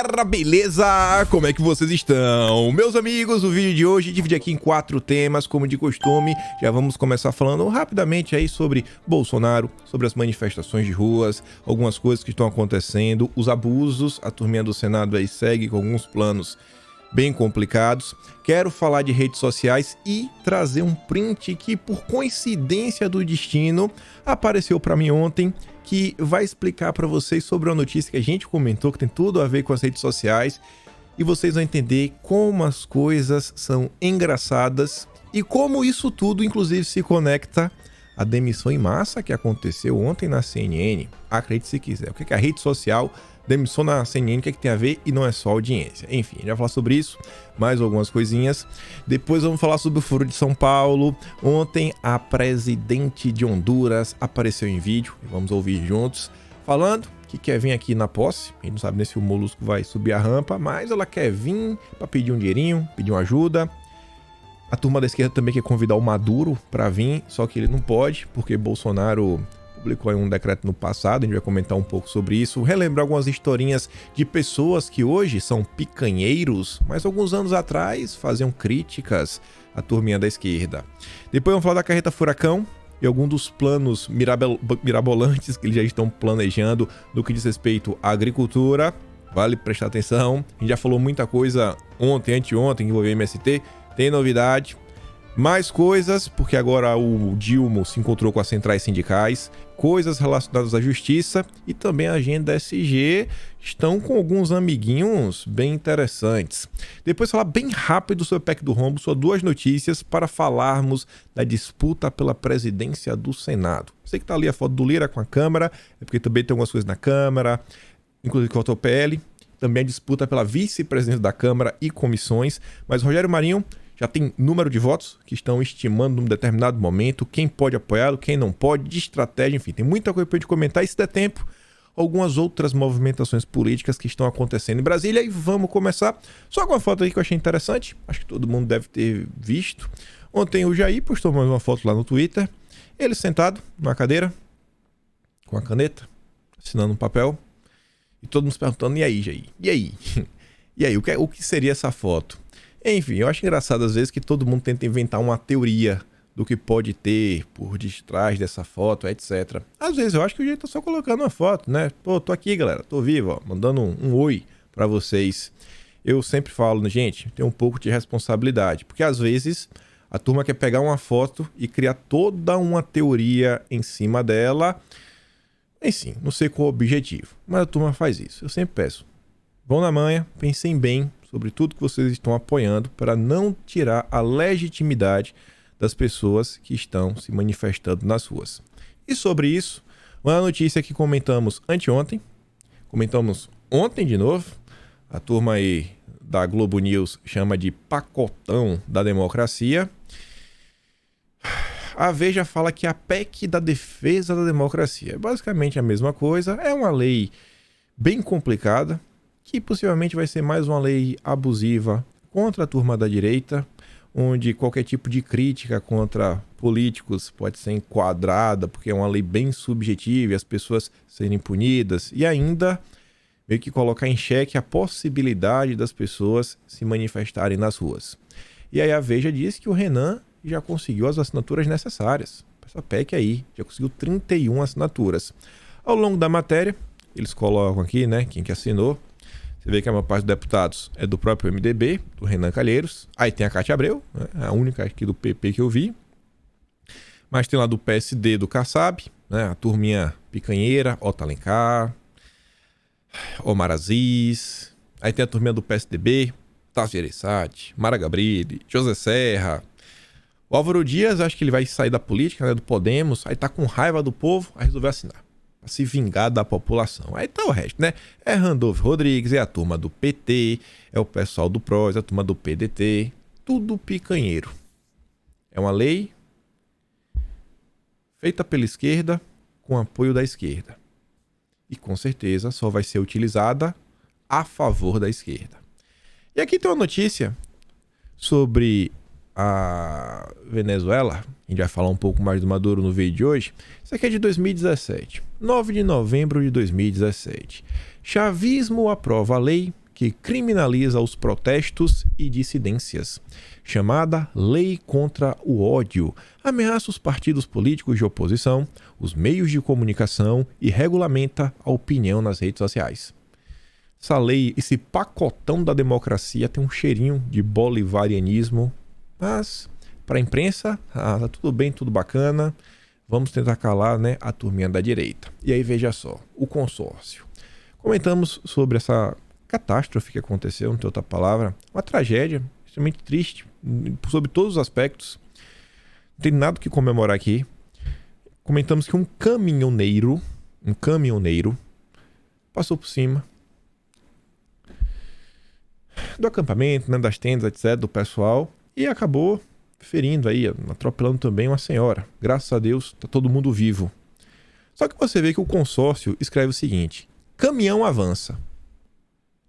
galera, beleza? Como é que vocês estão? Meus amigos, o vídeo de hoje divide aqui em 4 temas, como de costume. Já vamos começar falando rapidamente aí sobre Bolsonaro, sobre as manifestações de ruas, algumas coisas que estão acontecendo, os abusos, a turminha do Senado aí segue com alguns planos bem complicados. Quero falar de redes sociais e trazer um print que, por coincidência do destino, apareceu para mim ontem, que vai explicar para vocês sobre uma notícia que a gente comentou, que tem tudo a ver com as redes sociais, e vocês vão entender como as coisas são engraçadas e como isso tudo, inclusive, se conecta à demissão em massa que aconteceu ontem na CNN. Acredite se quiser. O que é a rede social? Demissão na CNN, o que tem a ver? E não é só audiência. Enfim, a gente vai falar sobre isso, mais algumas coisinhas. Depois vamos falar sobre o Foro de São Paulo. Ontem, a presidente de Honduras apareceu em vídeo, e vamos ouvir juntos, falando que quer vir aqui na posse. A gente não sabe nem se o Molusco vai subir a rampa, mas ela quer vir para pedir um dinheirinho, pedir uma ajuda. A turma da esquerda também quer convidar o Maduro para vir, só que ele não pode, porque Bolsonaro publicou aí um decreto no passado. A gente vai comentar um pouco sobre isso, relembrar algumas historinhas de pessoas que hoje são picanheiros, mas alguns anos atrás faziam críticas à turminha da esquerda. Depois vamos falar da carreta furacão e alguns dos planos mirabolantes que eles já estão planejando no que diz respeito à agricultura. Vale prestar atenção. A gente já falou muita coisa ontem, anteontem, que envolveu MST. Tem novidade. Mais coisas, porque agora o Dilma se encontrou com as centrais sindicais, coisas relacionadas à justiça e também a agenda SG estão com alguns amiguinhos bem interessantes. Depois falar bem rápido sobre o PEC do Rombo, só 2 notícias para falarmos da disputa pela presidência do Senado. Sei que tá ali a foto do Lira com a Câmara, é porque também tem algumas coisas na Câmara, inclusive com o PL, também a disputa pela vice-presidência da Câmara e comissões, mas Rogério Marinho já tem número de votos que estão estimando num determinado momento, quem pode apoiá-lo, quem não pode, de estratégia, enfim, tem muita coisa para a gente comentar. E se der tempo, algumas outras movimentações políticas que estão acontecendo em Brasília. E vamos começar só com uma foto aí que eu achei interessante, acho que todo mundo deve ter visto. Ontem o Jair postou mais uma foto lá no Twitter, ele sentado numa cadeira, com a caneta, assinando um papel, e todo mundo se perguntando, e aí, Jair? E aí? E aí, o que seria essa foto? Enfim, eu acho engraçado às vezes que todo mundo tenta inventar uma teoria do que pode ter por detrás dessa foto, etc. Às vezes eu acho que o jeito é só colocando uma foto, né? Pô, tô aqui, galera, tô vivo, ó, mandando um oi pra vocês. Eu sempre falo, gente, tem um pouco de responsabilidade, porque às vezes a turma quer pegar uma foto e criar toda uma teoria em cima dela. Enfim, não sei qual o objetivo, mas a turma faz isso. Eu sempre peço, vão na manha, pensem bem sobre tudo que vocês estão apoiando para não tirar a legitimidade das pessoas que estão se manifestando nas ruas. E sobre isso, uma notícia que comentamos anteontem, comentamos ontem de novo, a turma aí da Globo News chama de pacotão da democracia. A Veja fala que a PEC da defesa da democracia é basicamente a mesma coisa, é uma lei bem complicada, que possivelmente vai ser mais uma lei abusiva contra a turma da direita, onde qualquer tipo de crítica contra políticos pode ser enquadrada, porque é uma lei bem subjetiva e as pessoas serem punidas, e ainda meio que colocar em xeque a possibilidade das pessoas se manifestarem nas ruas. E aí a Veja diz que o Renan já conseguiu as assinaturas necessárias. Essa PEC aí, já conseguiu 31 assinaturas. Ao longo da matéria, eles colocam aqui, né, quem que assinou. Você vê que a maior parte dos deputados é do próprio MDB, do Renan Calheiros. Aí tem a Cátia Abreu, né? A única aqui do PP que eu vi. Mas tem lá do PSD, do Kassab, né? A turminha picanheira, Otto Alencar, Omar Aziz. Aí tem a turminha do PSDB, Tasso Gereissati, Mara Gabrilli, José Serra. O Álvaro Dias, acho que ele vai sair da política, né? Do Podemos. Aí tá com raiva do povo, aí resolveu assinar. Se vingar da população. Aí tá o resto, né? É Randolfo Rodrigues, é a turma do PT, é o pessoal do PROS, é a turma do PDT, tudo picanheiro. É uma lei feita pela esquerda com apoio da esquerda. E com certeza só vai ser utilizada a favor da esquerda. E aqui tem uma notícia sobre a Venezuela. A gente vai falar um pouco mais do Maduro no vídeo de hoje. Isso aqui é de 2017, 9 de novembro de 2017. Chavismo aprova a lei que criminaliza os protestos e dissidências, chamada Lei contra o Ódio, ameaça os partidos políticos de oposição, os meios de comunicação e regulamenta a opinião nas redes sociais. Essa lei, esse pacotão da democracia tem um cheirinho de bolivarianismo, mas para a imprensa, tá tudo bem, tudo bacana, vamos tentar calar, né, a turminha da direita. E aí veja só, o consórcio. Comentamos sobre essa catástrofe que aconteceu, não tem outra palavra, uma tragédia extremamente triste, sobre todos os aspectos. Não tem nada que comemorar aqui. Comentamos que um caminhoneiro passou por cima do acampamento, né, das tendas, etc, do pessoal, e acabou ferindo aí, atropelando também uma senhora. Graças a Deus, tá todo mundo vivo. Só que você vê que o consórcio escreve o seguinte: caminhão avança.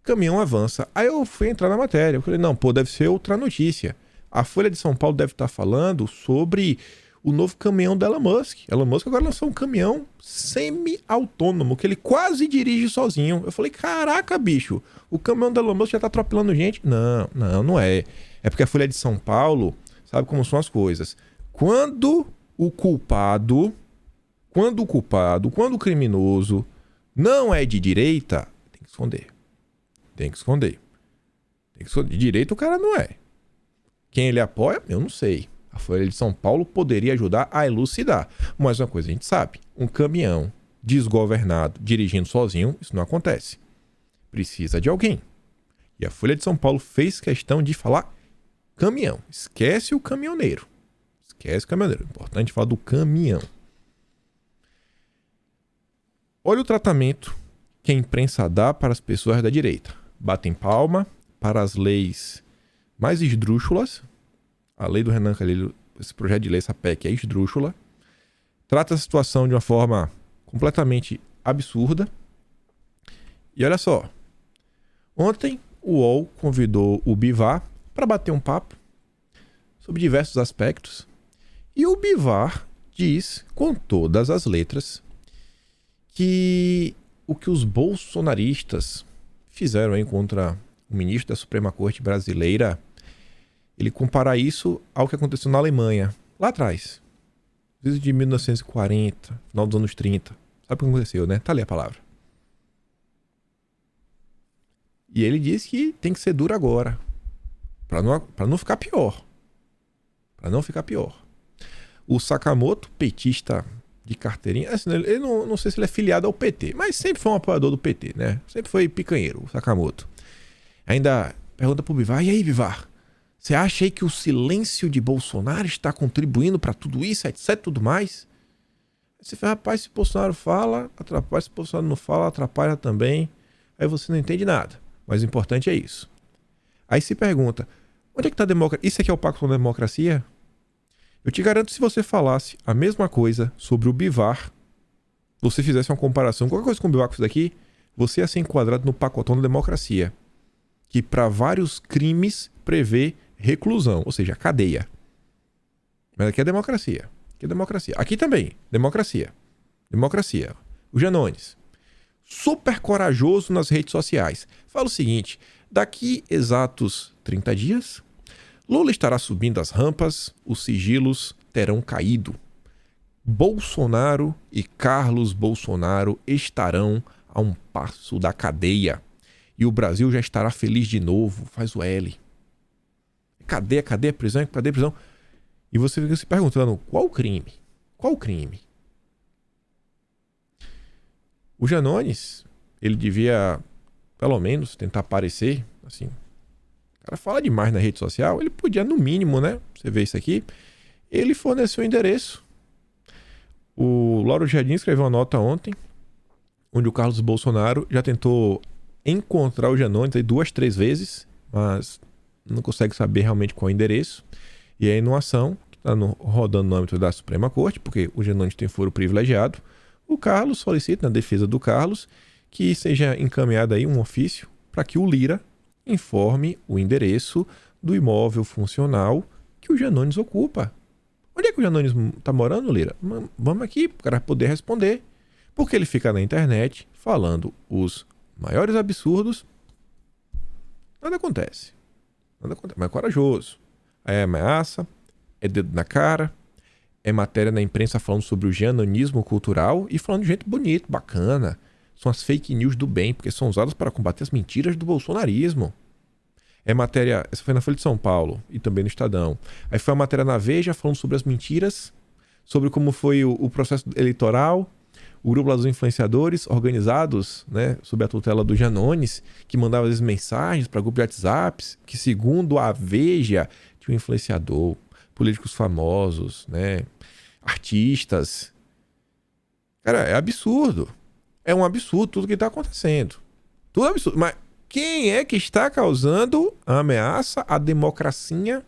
Caminhão avança. Aí eu fui entrar na matéria. Eu falei, não, deve ser outra notícia. A Folha de São Paulo deve estar falando sobre o novo caminhão da Elon Musk. Elon Musk agora lançou um caminhão semi-autônomo, que ele quase dirige sozinho. Eu falei, caraca, bicho, o caminhão da Elon Musk já tá atropelando gente? Não é. É porque a Folha de São Paulo sabe como são as coisas. Quando o criminoso não é de direita, tem que esconder. De direita o cara não é. Quem ele apoia, eu não sei. A Folha de São Paulo poderia ajudar a elucidar. Mas uma coisa a gente sabe, um caminhão desgovernado dirigindo sozinho, isso não acontece. Precisa de alguém. E a Folha de São Paulo fez questão de falar caminhão. Esquece o caminhoneiro. Importante falar do caminhão. Olha o tratamento que a imprensa dá para as pessoas da direita. Batem palma para as leis mais esdrúxulas. A lei do Renan Calheiros, esse projeto de lei, essa PEC é esdrúxula. Trata a situação de uma forma completamente absurda. E olha só. Ontem o UOL convidou o Bivar para bater um papo sobre diversos aspectos. E o Bivar diz, com todas as letras, que o que os bolsonaristas fizeram aí contra o ministro da Suprema Corte brasileira, ele compara isso ao que aconteceu na Alemanha, lá atrás, desde 1940, final dos anos 30. Sabe o que aconteceu, né? Tá ali a palavra. E ele diz que tem que ser duro agora, para não ficar pior. O Sakamoto, petista de carteirinha, assim, ele não sei se ele é filiado ao PT, mas sempre foi um apoiador do PT, né? Sempre foi picanheiro, o Sakamoto. Ainda pergunta pro Bivar, e aí, Bivar, você acha aí que o silêncio de Bolsonaro está contribuindo para tudo isso, etc, tudo mais? Você fala, rapaz, se Bolsonaro fala, atrapalha, se Bolsonaro não fala, atrapalha também. Aí você não entende nada, mas o importante é isso. Aí se pergunta, onde é que está a democracia? Isso aqui é o pacto com a democracia? Eu te garanto, se você falasse a mesma coisa sobre o Bivar, você fizesse uma comparação, qualquer coisa com o Bivar com isso daqui, você ia ser enquadrado no pacotão da democracia, que para vários crimes prevê reclusão, ou seja, cadeia. Mas aqui é democracia. Aqui também, democracia. O Janones, super corajoso nas redes sociais, fala o seguinte, daqui exatos 30 dias, Lula estará subindo as rampas, os sigilos terão caído. Bolsonaro e Carlos Bolsonaro estarão a um passo da cadeia. E o Brasil já estará feliz de novo. Faz o L. Cadeia, prisão. E você fica se perguntando, qual crime? O Janones, ele devia, pelo menos, tentar aparecer, assim... O cara fala demais na rede social, ele podia, no mínimo, né? Você vê isso aqui. Ele forneceu o endereço. O Lauro Jardim escreveu uma nota ontem, onde o Carlos Bolsonaro já tentou encontrar o Janones aí 2, 3 vezes, mas não consegue saber realmente qual é o endereço. E aí, numa ação que está rodando no âmbito da Suprema Corte, porque o Janones tem foro privilegiado, o Carlos solicita, na defesa do Carlos, que seja encaminhado aí um ofício para que o Lira informe o endereço do imóvel funcional que o Janones ocupa. Onde é que o Janones está morando, Lira? Vamos aqui para o cara poder responder. Porque ele fica na internet falando os maiores absurdos Nada acontece. Mas é corajoso. Aí é ameaça, é dedo na cara, é matéria na imprensa falando sobre o jananismo cultural e falando de gente bonito, bacana. São as fake news do bem, porque são usadas para combater as mentiras do bolsonarismo. É matéria... Essa foi na Folha de São Paulo e também no Estadão. Aí foi a matéria na Veja falando sobre as mentiras, sobre como foi o processo eleitoral, o grupo lá dos influenciadores organizados, né, sob a tutela do Janones, que mandava as mensagens para grupo de WhatsApps, que segundo a Veja, tinha um influenciador, políticos famosos, né, artistas. Cara, é absurdo. É um absurdo tudo que está acontecendo. Tudo absurdo. Mas quem é que está causando a ameaça à democracia?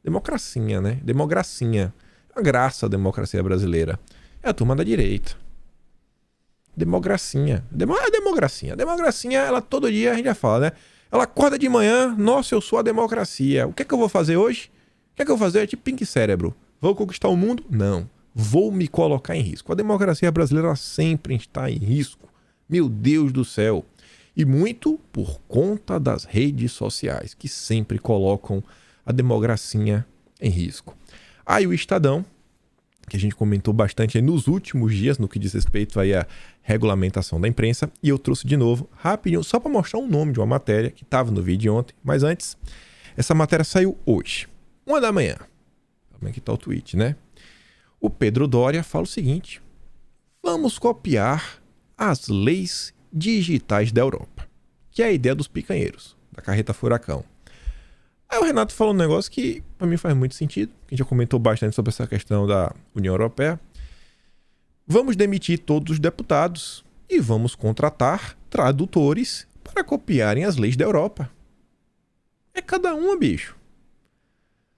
Democracia, né? Democracia. A graça da democracia brasileira. É a turma da direita. Democracia. Democracia. A democracia, ela todo dia a gente já fala, né? Ela acorda de manhã, nossa, eu sou a democracia. O que é que eu vou fazer hoje? O que é que eu vou fazer? É tipo Pink Cérebro. Vou conquistar o mundo? Não. Vou me colocar em risco. A democracia brasileira sempre está em risco. Meu Deus do céu. E muito por conta das redes sociais, que sempre colocam a democracia em risco. Aí o Estadão, que a gente comentou bastante aí nos últimos dias, no que diz respeito aí à regulamentação da imprensa, e eu trouxe de novo, rapidinho, só para mostrar o nome de uma matéria que estava no vídeo de ontem, mas antes, essa matéria saiu hoje, 1 da manhã. Como é que tá o tweet, né? O Pedro Doria fala o seguinte: vamos copiar as leis digitais da Europa, que é a ideia dos picanheiros, da carreta furacão. Aí o Renato falou um negócio que para mim faz muito sentido, que a gente já comentou bastante sobre essa questão da União Europeia. Vamos demitir todos os deputados e vamos contratar tradutores para copiarem as leis da Europa. É cada uma, bicho.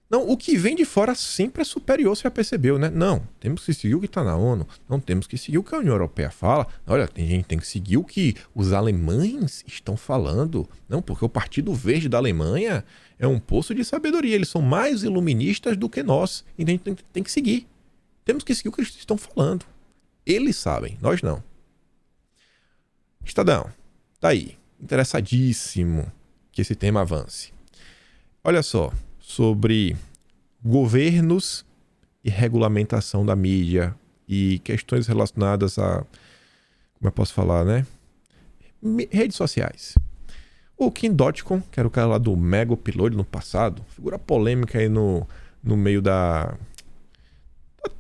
Não, o que vem de fora sempre é superior, você já percebeu, né? Não, temos que seguir o que está na ONU. Não temos que seguir o que a União Europeia fala. Olha, tem gente que tem que seguir o que os alemães estão falando. Não, porque o Partido Verde da Alemanha é um poço de sabedoria. Eles são mais iluministas do que nós. E a gente tem que seguir. Temos que seguir o que eles estão falando. Eles sabem, nós não. Estadão, tá aí. Interessadíssimo que esse tema avance. Olha só, sobre governos e regulamentação da mídia e questões relacionadas a, como eu posso falar, né? Redes sociais. O Kim Dotcom, que era o cara lá do Mega Upload no passado, figura polêmica aí no meio da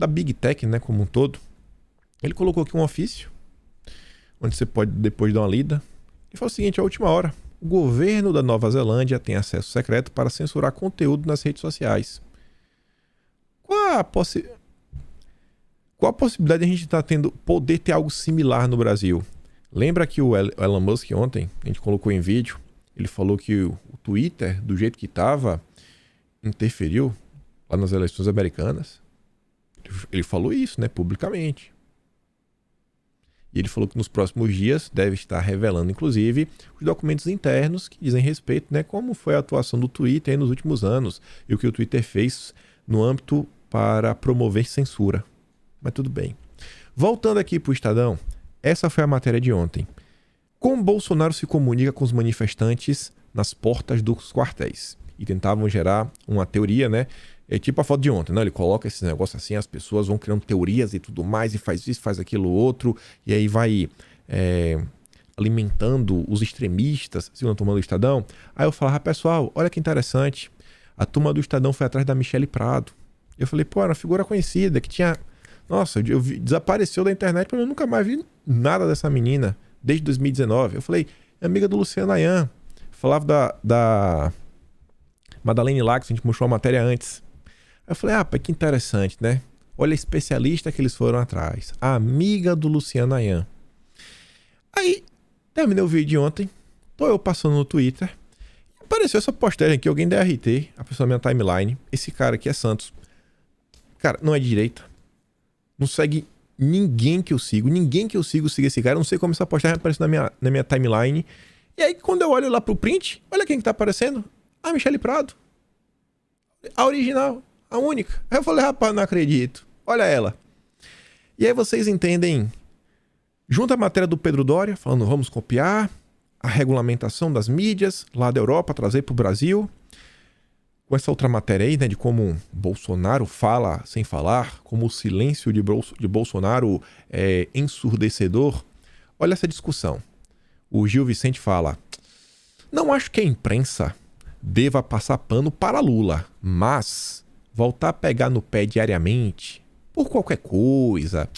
Big Tech, né, como um todo. Ele colocou aqui um ofício, onde você pode depois dar uma lida. E fala o seguinte: a última hora. O governo da Nova Zelândia tem acesso secreto para censurar conteúdo nas redes sociais. Qual a possibilidade de a gente poder ter algo similar no Brasil? Lembra que o Elon Musk ontem, a gente colocou em vídeo, ele falou que o Twitter, do jeito que estava, interferiu lá nas eleições americanas? Ele falou isso, né, publicamente. E ele falou que nos próximos dias deve estar revelando, inclusive, os documentos internos que dizem respeito, né, como foi a atuação do Twitter aí nos últimos anos e o que o Twitter fez no âmbito para promover censura. Mas tudo bem. Voltando aqui para o Estadão, essa foi a matéria de ontem. Como Bolsonaro se comunica com os manifestantes nas portas dos quartéis. E tentavam gerar uma teoria, né? É tipo a foto de ontem, né? Ele coloca esse negócio assim, as pessoas vão criando teorias e tudo mais, e faz isso, faz aquilo outro, e aí vai alimentando os extremistas, segundo a turma do Estadão. Aí eu falava, pessoal, olha que interessante, a turma do Estadão foi atrás da Michelle Prado. Eu falei, pô, era uma figura conhecida, que tinha... Nossa, desapareceu da internet, mas eu nunca mais vi nada dessa menina, desde 2019. Eu falei, é amiga do Luciano Ayan. Falava da Madeleine Lacks, a gente mostrou a matéria antes. Eu falei, que interessante, né? Olha a especialista que eles foram atrás. A amiga do Luciano Ayan. Aí, terminei o vídeo de ontem. Tô eu passando no Twitter. Apareceu essa postagem aqui, alguém da RT, a pessoa na minha timeline. Esse cara aqui é Santos. Cara, não é de direita. Não segue ninguém que eu sigo. Ninguém que eu sigo siga esse cara. Eu não sei como essa postagem apareceu na minha timeline. E aí, quando eu olho lá pro print, olha quem que tá aparecendo. A Michelle Prado. A original. A única. Aí eu falei, rapaz, não acredito. Olha ela. E aí vocês entendem. Junta a matéria do Pedro Doria, falando vamos copiar. a regulamentação das mídias lá da Europa, trazer para o Brasil. Com essa outra matéria aí, né, de como Bolsonaro fala sem falar, como o silêncio de Bolsonaro é ensurdecedor. Olha essa discussão. O Gil Vicente fala: não acho que a imprensa deva passar pano para Lula, mas voltar a pegar no pé diariamente, por qualquer coisa,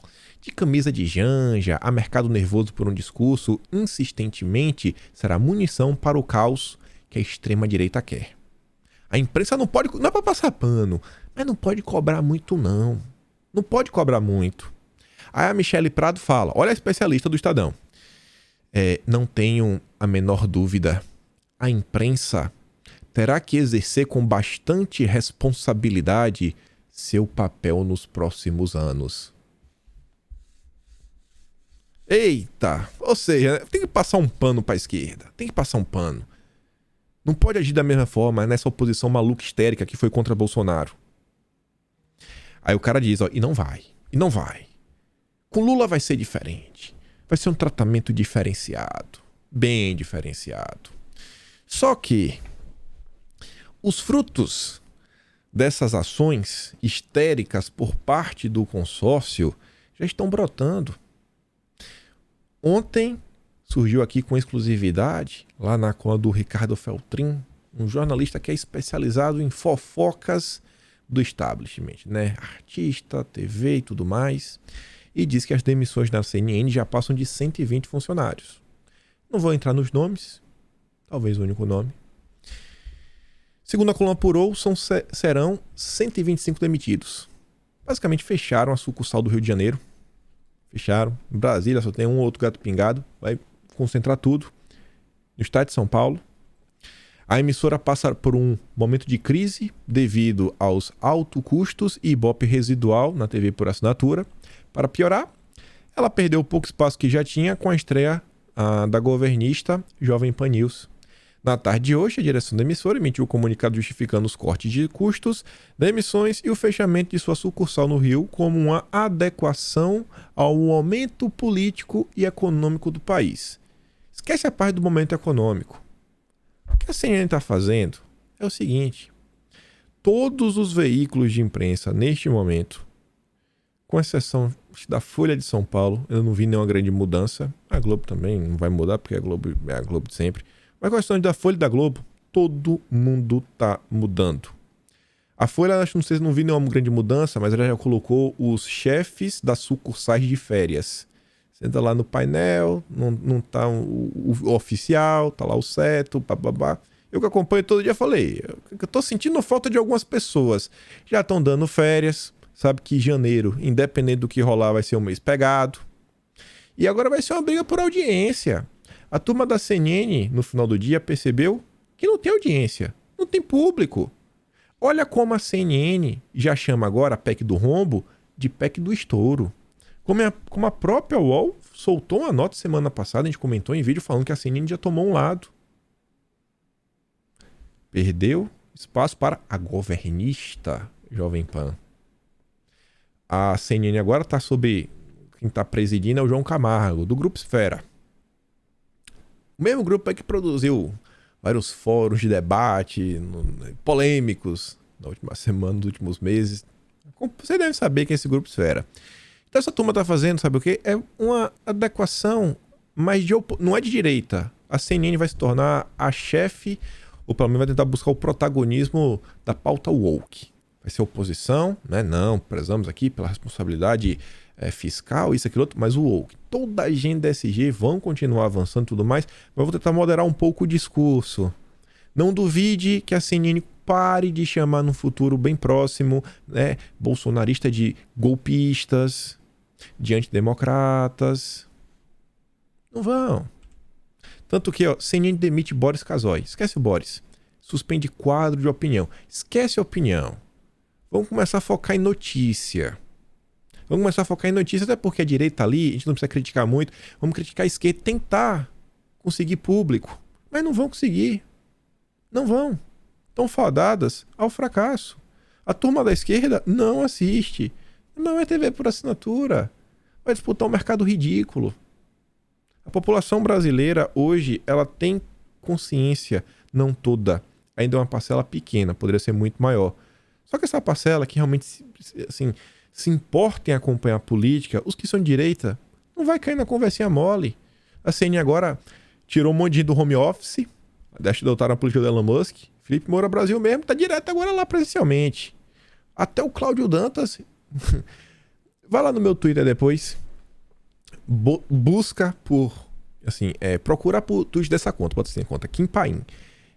de camisa de janja a mercado nervoso por um discurso, insistentemente será munição para o caos que a extrema-direita quer. A imprensa não pode, não é para passar pano, mas não pode cobrar muito não. Não pode cobrar muito. Aí a Michele Prado fala, olha a especialista do Estadão. Não tenho a menor dúvida, a imprensa terá que exercer com bastante responsabilidade seu papel nos próximos anos. Eita! Ou seja, tem que passar um pano para a esquerda. Tem que passar um pano. Não pode agir da mesma forma nessa oposição maluca histérica que foi contra Bolsonaro. Aí o cara diz, ó, e não vai. Com Lula vai ser diferente. Vai ser um tratamento diferenciado. Bem diferenciado. Só que os frutos dessas ações histéricas por parte do consórcio já estão brotando. Ontem surgiu aqui com exclusividade, lá na coluna do Ricardo Feltrin, um jornalista que é especializado em fofocas do establishment, né? Artista, TV e tudo mais. E diz que as demissões da CNN já passam de 120 funcionários. Não vou entrar nos nomes, talvez o único nome. Segundo a coluna apurou, serão 125 demitidos. Basicamente fecharam a sucursal do Rio de Janeiro. Fecharam. Em Brasília só tem um ou outro gato pingado. Vai concentrar tudo no estado de São Paulo. A emissora passa por um momento de crise devido aos altos custos e ibope residual na TV por assinatura. Para piorar, ela perdeu o pouco espaço que já tinha com a estreia da governista Jovem Pan News. Na tarde de hoje, a direção da emissora emitiu um comunicado justificando os cortes de custos das emissões e o fechamento de sua sucursal no Rio como uma adequação ao momento político e econômico do país. Esquece a parte do momento econômico. O que a CNN está fazendo é o seguinte: todos os veículos de imprensa neste momento, com exceção da Folha de São Paulo, eu não vi nenhuma grande mudança. A Globo também não vai mudar porque a Globo é a Globo de sempre. Mas com a questão da Folha e da Globo, todo mundo está mudando. A Folha, acho que não sei se não vi nenhuma grande mudança, mas ela já colocou os chefes das sucursais de férias. Você entra lá no painel, não tá o oficial, tá lá o certo, bababá. Eu que acompanho todo dia falei, eu tô sentindo falta de algumas pessoas. Já estão dando férias, sabe que janeiro, independente do que rolar, vai ser um mês pegado. E agora vai ser uma briga por audiência. A turma da CNN, no final do dia, percebeu que não tem audiência, não tem público. Olha como a CNN já chama agora a PEC do rombo de PEC do estouro. Como a própria UOL soltou uma nota semana passada, a gente comentou em vídeo falando que a CNN já tomou um lado. Perdeu espaço para a governista Jovem Pan. A CNN agora está sob... Quem está presidindo é o João Camargo, do Grupo Esfera. O mesmo grupo é que produziu vários fóruns de debate polêmicos na última semana, nos últimos meses. Você deve saber que é esse Grupo Esfera. Então essa turma está fazendo, sabe o quê? É uma adequação, mas não é de direita. A CNN vai se tornar a chefe, ou pelo menos vai tentar buscar o protagonismo da pauta woke. Vai ser oposição, né? Não, prezamos aqui pela responsabilidade fiscal, isso, aquilo outro, mas o woke. Toda a agenda SG vão continuar avançando e tudo mais, mas eu vou tentar moderar um pouco o discurso. Não duvide que a CNN pare de chamar no futuro bem próximo, né, bolsonarista de golpistas, de antidemocratas. Não vão. Tanto que, ó, CNN demite Boris Casoy. Esquece o Boris. Suspende quadro de opinião. Esquece a opinião. Vamos começar a focar em notícia. Vamos começar a focar em notícia, até porque a direita ali, a gente não precisa criticar muito. Vamos criticar a esquerda, tentar conseguir público. Mas não vão conseguir. Não vão. Estão fadadas ao fracasso. A turma da esquerda não assiste. Não é TV por assinatura. Vai disputar um mercado ridículo. A população brasileira hoje, ela tem consciência, não toda, ainda é uma parcela pequena, poderia ser muito maior. Só que essa parcela que realmente assim, se importa em acompanhar a política, os que são de direita, não vai cair na conversinha mole. A CNN agora tirou um monte de gente do home office, deixa de adotar a política do Elon Musk. Felipe Moura Brasil mesmo tá direto agora lá presencialmente. Até o Cláudio Dantas. Vai lá no meu Twitter depois. Busca por... assim, procura por tweet dessa conta. Bota assim a conta Kim Paim.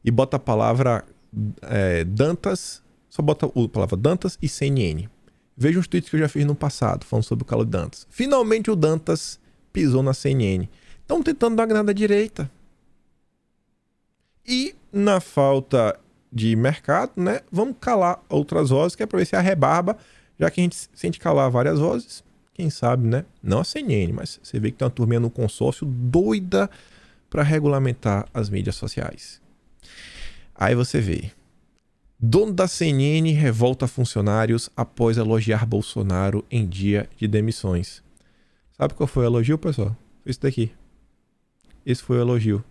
E bota a palavra Dantas. Só bota a palavra Dantas e CNN. Veja uns tweets que eu já fiz no passado, falando sobre o Cláudio Dantas. Finalmente o Dantas pisou na CNN. Estão tentando dar grana à direita. E na falta de mercado, né, vamos calar outras vozes, que é para ver se a rebarba, já que a gente sente calar várias vozes, quem sabe, né? Não a CNN, mas você vê que tem uma turminha no consórcio doida para regulamentar as mídias sociais. Aí você vê. Dono da CNN revolta funcionários após elogiar Bolsonaro em dia de demissões. Sabe qual foi o elogio, pessoal? Foi isso daqui. Esse foi o elogio.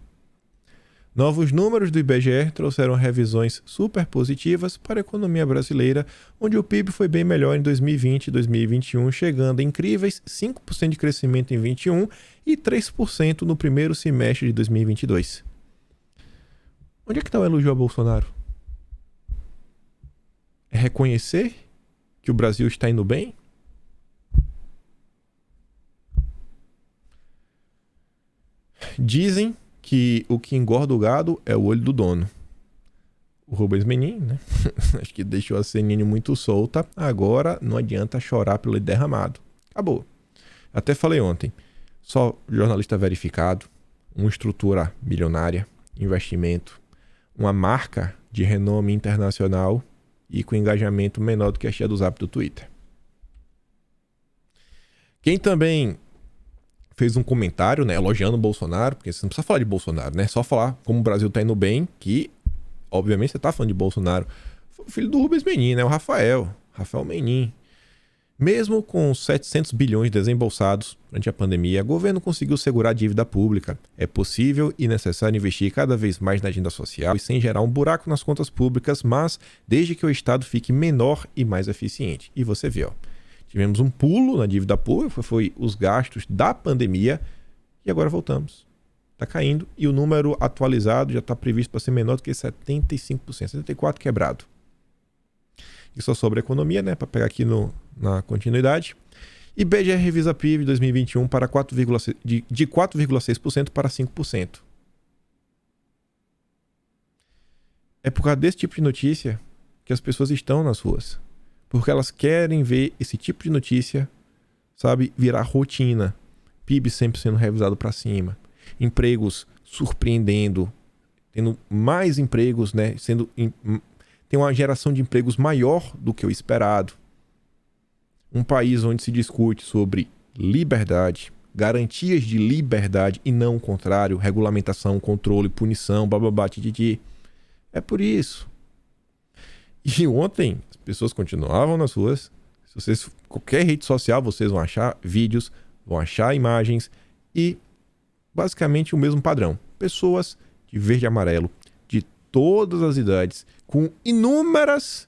Novos números do IBGE trouxeram revisões super positivas para a economia brasileira, onde o PIB foi bem melhor em 2020 e 2021, chegando a incríveis 5% de crescimento em 2021 e 3% no primeiro semestre de 2022. Onde é que está o elogio a Bolsonaro? É reconhecer que o Brasil está indo bem? Dizem que o que engorda o gado é o olho do dono. O Rubens Menin, né? Acho que deixou a CNN muito solta. Agora não adianta chorar pelo leite derramado. Acabou. Até falei ontem. Só jornalista verificado, uma estrutura bilionária, investimento, uma marca de renome internacional e com engajamento menor do que a tia do Zap do Twitter. Quem também fez um comentário, né, elogiando o Bolsonaro, porque você não precisa falar de Bolsonaro, né? Só falar como o Brasil tá indo bem, que obviamente você tá falando de Bolsonaro. Foi o filho do Rubens Menin, né? O Rafael Menin. Mesmo com 700 bilhões desembolsados durante a pandemia, o governo conseguiu segurar a dívida pública. É possível e necessário investir cada vez mais na agenda social e sem gerar um buraco nas contas públicas, mas desde que o Estado fique menor e mais eficiente. E você vê, ó. Tivemos um pulo na dívida pública, foi os gastos da pandemia, e agora voltamos. Está caindo e o número atualizado já está previsto para ser menor do que 75%, 74% quebrado. E só sobra a economia, né, para pegar aqui na continuidade. IBGE revisa PIB 2021 para 4,6%, de 4,6% para 5%. É por causa desse tipo de notícia que as pessoas estão nas ruas. Porque elas querem ver esse tipo de notícia, sabe, virar rotina. PIB sempre sendo revisado para cima. Empregos surpreendendo. Tendo mais empregos, né? Tem uma geração de empregos maior do que o esperado. Um país onde se discute sobre liberdade, garantias de liberdade e não o contrário, regulamentação, controle, punição, bababá, tititi. É por isso. E ontem as pessoas continuavam nas ruas. Se vocês, qualquer rede social, vocês vão achar vídeos, vão achar imagens e basicamente o mesmo padrão. Pessoas de verde e amarelo, de todas as idades, com inúmeras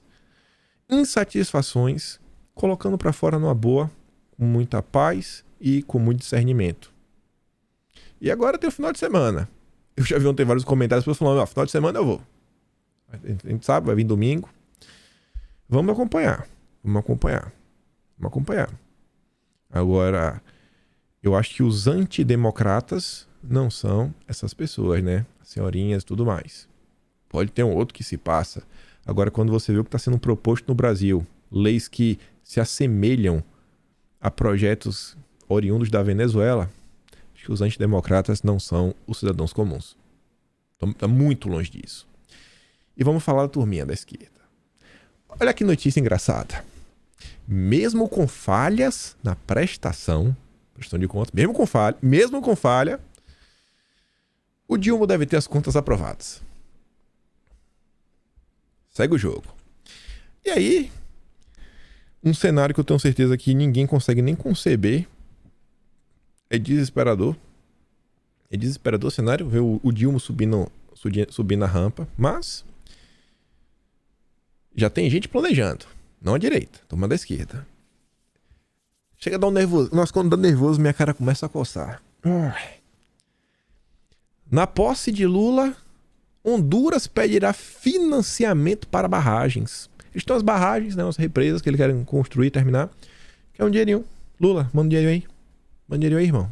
insatisfações, colocando para fora numa boa, com muita paz e com muito discernimento. E agora tem o final de semana. Eu já vi ontem vários comentários, pessoas falando, final de semana eu vou. A gente sabe, vai vir domingo. Vamos acompanhar. Agora, eu acho que os antidemocratas não são essas pessoas, né? As senhorinhas e tudo mais. Pode ter um outro que se passa. Agora, quando você vê o que está sendo proposto no Brasil, leis que se assemelham a projetos oriundos da Venezuela, acho que os antidemocratas não são os cidadãos comuns. Está muito longe disso. E vamos falar da turminha da esquerda. Olha que notícia engraçada. Mesmo com falhas na prestação de contas, mesmo com falha, o Dilma deve ter as contas aprovadas. Segue o jogo. E aí, um cenário que eu tenho certeza que ninguém consegue nem conceber, é desesperador. É desesperador o cenário, ver o Dilma subindo a rampa, mas já tem gente planejando. Não a direita, tomando a esquerda. Chega a dar um nervoso. Nossa, quando dá nervoso, minha cara começa a coçar. Na posse de Lula, Honduras pedirá financiamento para barragens. Estão as barragens, né, as represas que eles querem construir e terminar. Que é um dinheirinho. Lula, manda um dinheiro aí. Manda um dinheiro aí, irmão.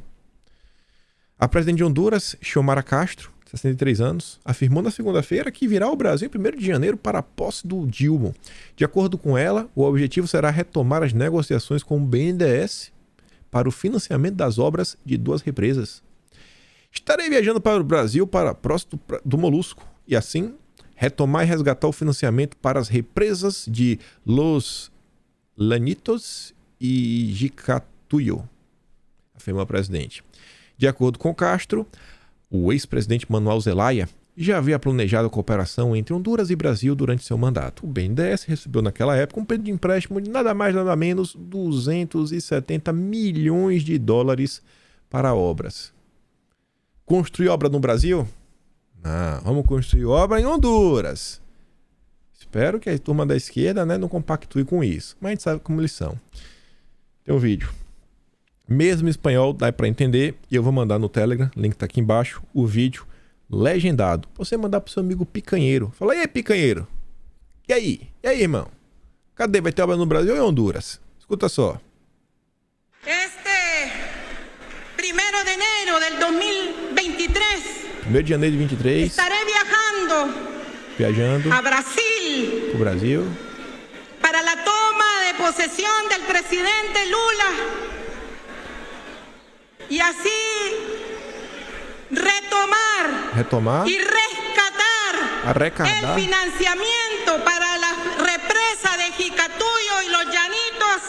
A presidente de Honduras, Xiomara Castro, 63 anos, afirmou na segunda-feira que virá ao Brasil em 1º de janeiro para a posse do Dilma. De acordo com ela, o objetivo será retomar as negociações com o BNDES para o financiamento das obras de 2 represas. Estarei viajando para o Brasil para próximo do Molusco e assim retomar e resgatar o financiamento para as represas de Los Llanitos e Jicatuyo, afirmou a presidente. De acordo com Castro, o ex-presidente Manuel Zelaya já havia planejado a cooperação entre Honduras e Brasil durante seu mandato. O BNDES recebeu naquela época um pedido de empréstimo de nada mais nada menos 270 milhões de dólares para obras. Construir obra no Brasil? Não, vamos construir obra em Honduras. Espero que a turma da esquerda, né, não compactue com isso, mas a gente sabe como eles são. Tem um vídeo. Mesmo em espanhol dá para entender e eu vou mandar no Telegram, link tá aqui embaixo, o vídeo legendado. Você mandar pro seu amigo picanheiro. Fala, e aí, picanheiro? E aí? E aí, irmão? Cadê? Vai ter obra no Brasil ou em Honduras? Escuta só. Este 1º de enero del 2023. 1º de janeiro de 23. Estaré viajando a Brasil. Pro Brasil. Para la toma de posesión del presidente Lula. Y así retomar y rescatar el financiamiento para la represa de Jicatuyo y Los Llanitos.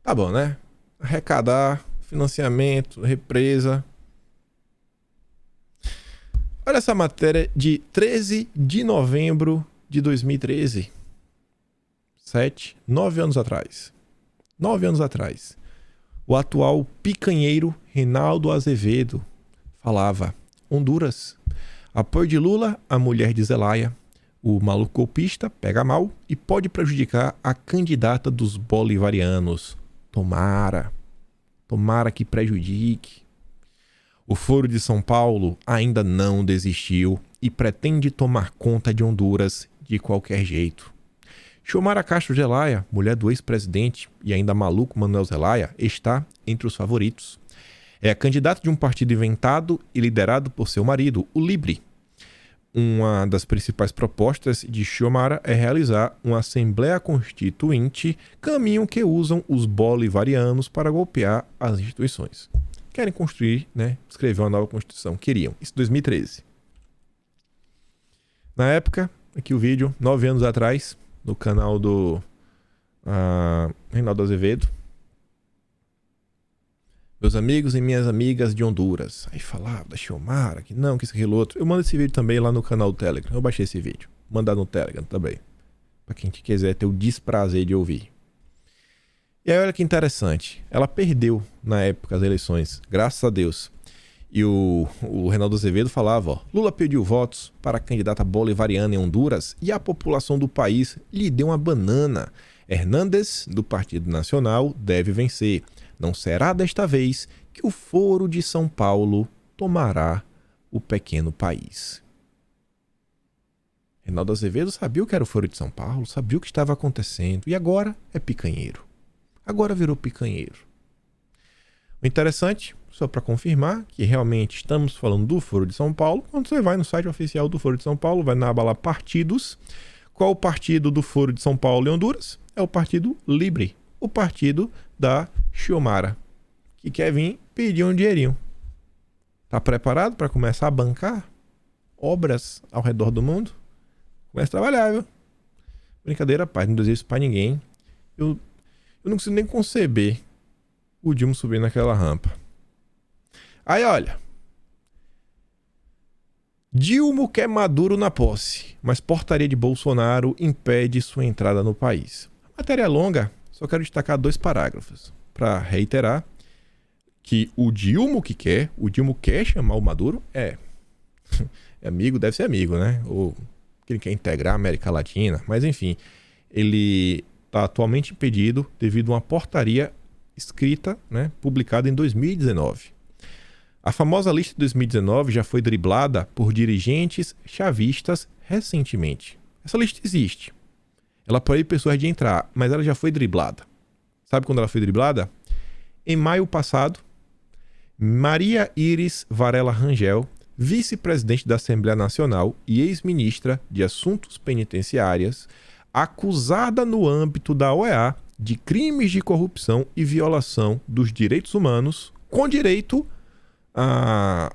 Tá bom, né? Arrecadar, financiamento, represa. Olha essa matéria de 13 de novembro de 2013. 9 anos atrás. 9 anos atrás. O atual picanheiro Reinaldo Azevedo falava: Honduras, apoio de Lula à mulher de Zelaya. O maluco golpista pega mal e pode prejudicar a candidata dos bolivarianos. Tomara que prejudique. O Foro de São Paulo ainda não desistiu e pretende tomar conta de Honduras de qualquer jeito. Xiomara Castro Zelaya, mulher do ex-presidente e ainda maluco Manuel Zelaya, está entre os favoritos. É a candidata de um partido inventado e liderado por seu marido, o Libre. Uma das principais propostas de Xiomara é realizar uma Assembleia Constituinte, caminho que usam os bolivarianos para golpear as instituições. Querem construir, né? Escrever uma nova Constituição. Queriam. Isso em 2013. Na época, aqui o vídeo, 9 anos atrás, no canal do Reinaldo Azevedo. Meus amigos e minhas amigas de Honduras. Aí falava da Xiomara, que não, que isso, aquilo outro. Eu mando esse vídeo também lá no canal do Telegram. Eu baixei esse vídeo. Mandar no Telegram também. Pra quem quiser ter o desprazer de ouvir. E aí olha que interessante. Ela perdeu na época as eleições. Graças a Deus. E o Reinaldo Azevedo falava, ó, Lula pediu votos para a candidata bolivariana em Honduras e a população do país lhe deu uma banana. Hernández, do Partido Nacional, deve vencer. Não será desta vez que o Foro de São Paulo tomará o pequeno país. Reinaldo Azevedo sabia o que era o Foro de São Paulo, sabia o que estava acontecendo e agora é picanheiro. Agora virou picanheiro. O interessante, só para confirmar que realmente estamos falando do Foro de São Paulo, quando você vai no site oficial do Foro de São Paulo, vai na aba lá partidos. Qual o partido do Foro de São Paulo e Honduras? É o Partido Libre, o partido da Xiomara, que quer vir pedir um dinheirinho. Tá preparado para começar a bancar obras ao redor do mundo? Começa a trabalhar, viu? Brincadeira, pai, não desejo isso pra ninguém. Eu não consigo nem conceber o Dilma subir naquela rampa. Aí, olha. Dilma quer Maduro na posse, mas portaria de Bolsonaro impede sua entrada no país. A matéria é longa, só quero destacar 2 parágrafos para reiterar que o Dilma quer chamar o Maduro, é amigo, deve ser amigo, né? Ou que ele quer integrar a América Latina, mas enfim, ele está atualmente impedido devido a uma portaria escrita, né, publicada em 2019. A famosa lista de 2019 já foi driblada por dirigentes chavistas recentemente. Essa lista existe. Ela proíbe pessoas de entrar, mas ela já foi driblada. Sabe quando ela foi driblada? Em maio passado, Maria Iris Varela Rangel, vice-presidente da Assembleia Nacional e ex-ministra de Assuntos Penitenciários, acusada no âmbito da OEA de crimes de corrupção e violação dos direitos humanos, com direito a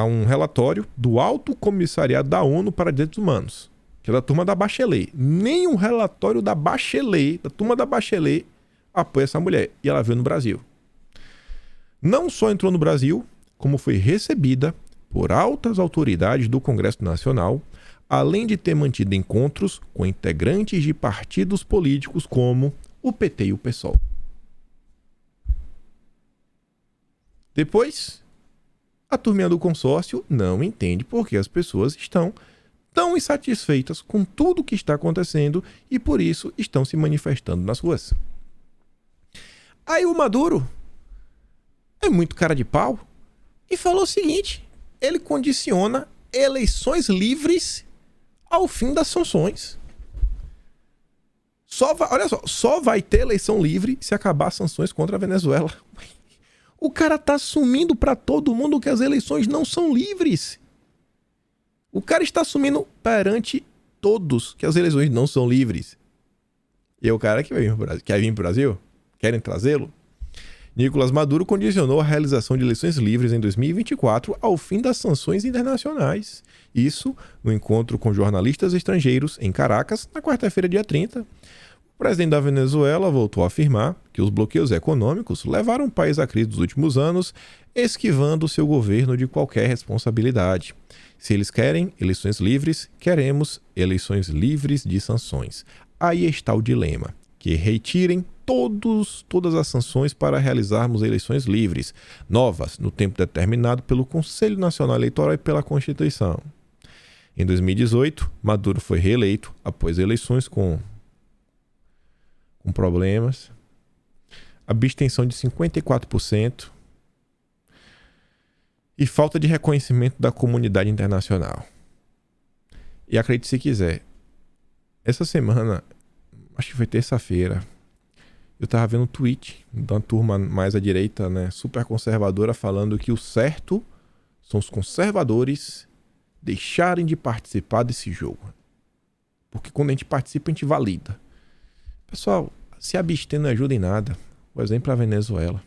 um relatório do Alto Comissariado da ONU para Direitos Humanos, que é da turma da Bachelet. Nem um relatório da Bachelet, da turma da Bachelet, apoia essa mulher. E ela veio no Brasil. Não só entrou no Brasil, como foi recebida por altas autoridades do Congresso Nacional, além de ter mantido encontros com integrantes de partidos políticos como o PT e o PSOL. Depois, a turminha do consórcio não entende por que as pessoas estão tão insatisfeitas com tudo o que está acontecendo e por isso estão se manifestando nas ruas. Aí o Maduro é muito cara de pau e falou o seguinte: ele condiciona eleições livres ao fim das sanções. Só vai ter eleição livre se acabar as sanções contra a Venezuela. O cara tá assumindo para todo mundo que as eleições não são livres. O cara está assumindo perante todos que as eleições não são livres. E é o cara que vai vir pro Brasil. Quer vir pro Brasil? Querem trazê-lo? Nicolás Maduro condicionou a realização de eleições livres em 2024 ao fim das sanções internacionais. Isso no encontro com jornalistas estrangeiros em Caracas, na quarta-feira, dia 30. O presidente da Venezuela voltou a afirmar que os bloqueios econômicos levaram o país à crise dos últimos anos, esquivando seu governo de qualquer responsabilidade. Se eles querem eleições livres, queremos eleições livres de sanções. Aí está o dilema: que retirem todas as sanções para realizarmos eleições livres, novas, no tempo determinado pelo Conselho Nacional Eleitoral e pela Constituição. Em 2018, Maduro foi reeleito após eleições com problemas, abstenção de 54% e falta de reconhecimento da comunidade internacional. E acredite se quiser, essa semana, acho que foi terça-feira, eu tava vendo um tweet de uma turma mais à direita, né, super conservadora, falando que o certo são os conservadores deixarem de participar desse jogo. Porque quando a gente participa, a gente valida. Pessoal, se abster não ajuda em nada. Por exemplo, a Venezuela.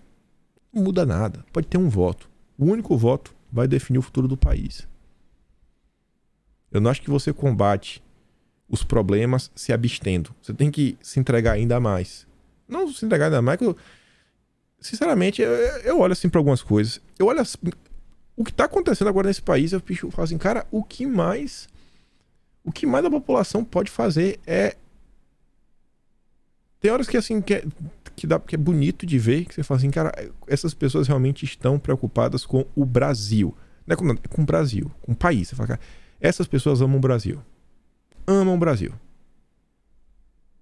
Não muda nada. Pode ter um voto. O único voto vai definir o futuro do país. Eu não acho que você combate os problemas se abstendo. Você tem que se entregar ainda mais. Não se entregar ainda mais, que eu, sinceramente, eu olho assim para algumas coisas. Eu olho assim, o que está acontecendo agora nesse país, eu falo assim, cara, o que mais a população pode fazer é... Tem horas que assim, que é bonito de ver, que você fala assim, cara, essas pessoas realmente estão preocupadas com o Brasil. Não é com o Brasil, com o país. Você fala, cara, essas pessoas amam o Brasil. Amam o Brasil.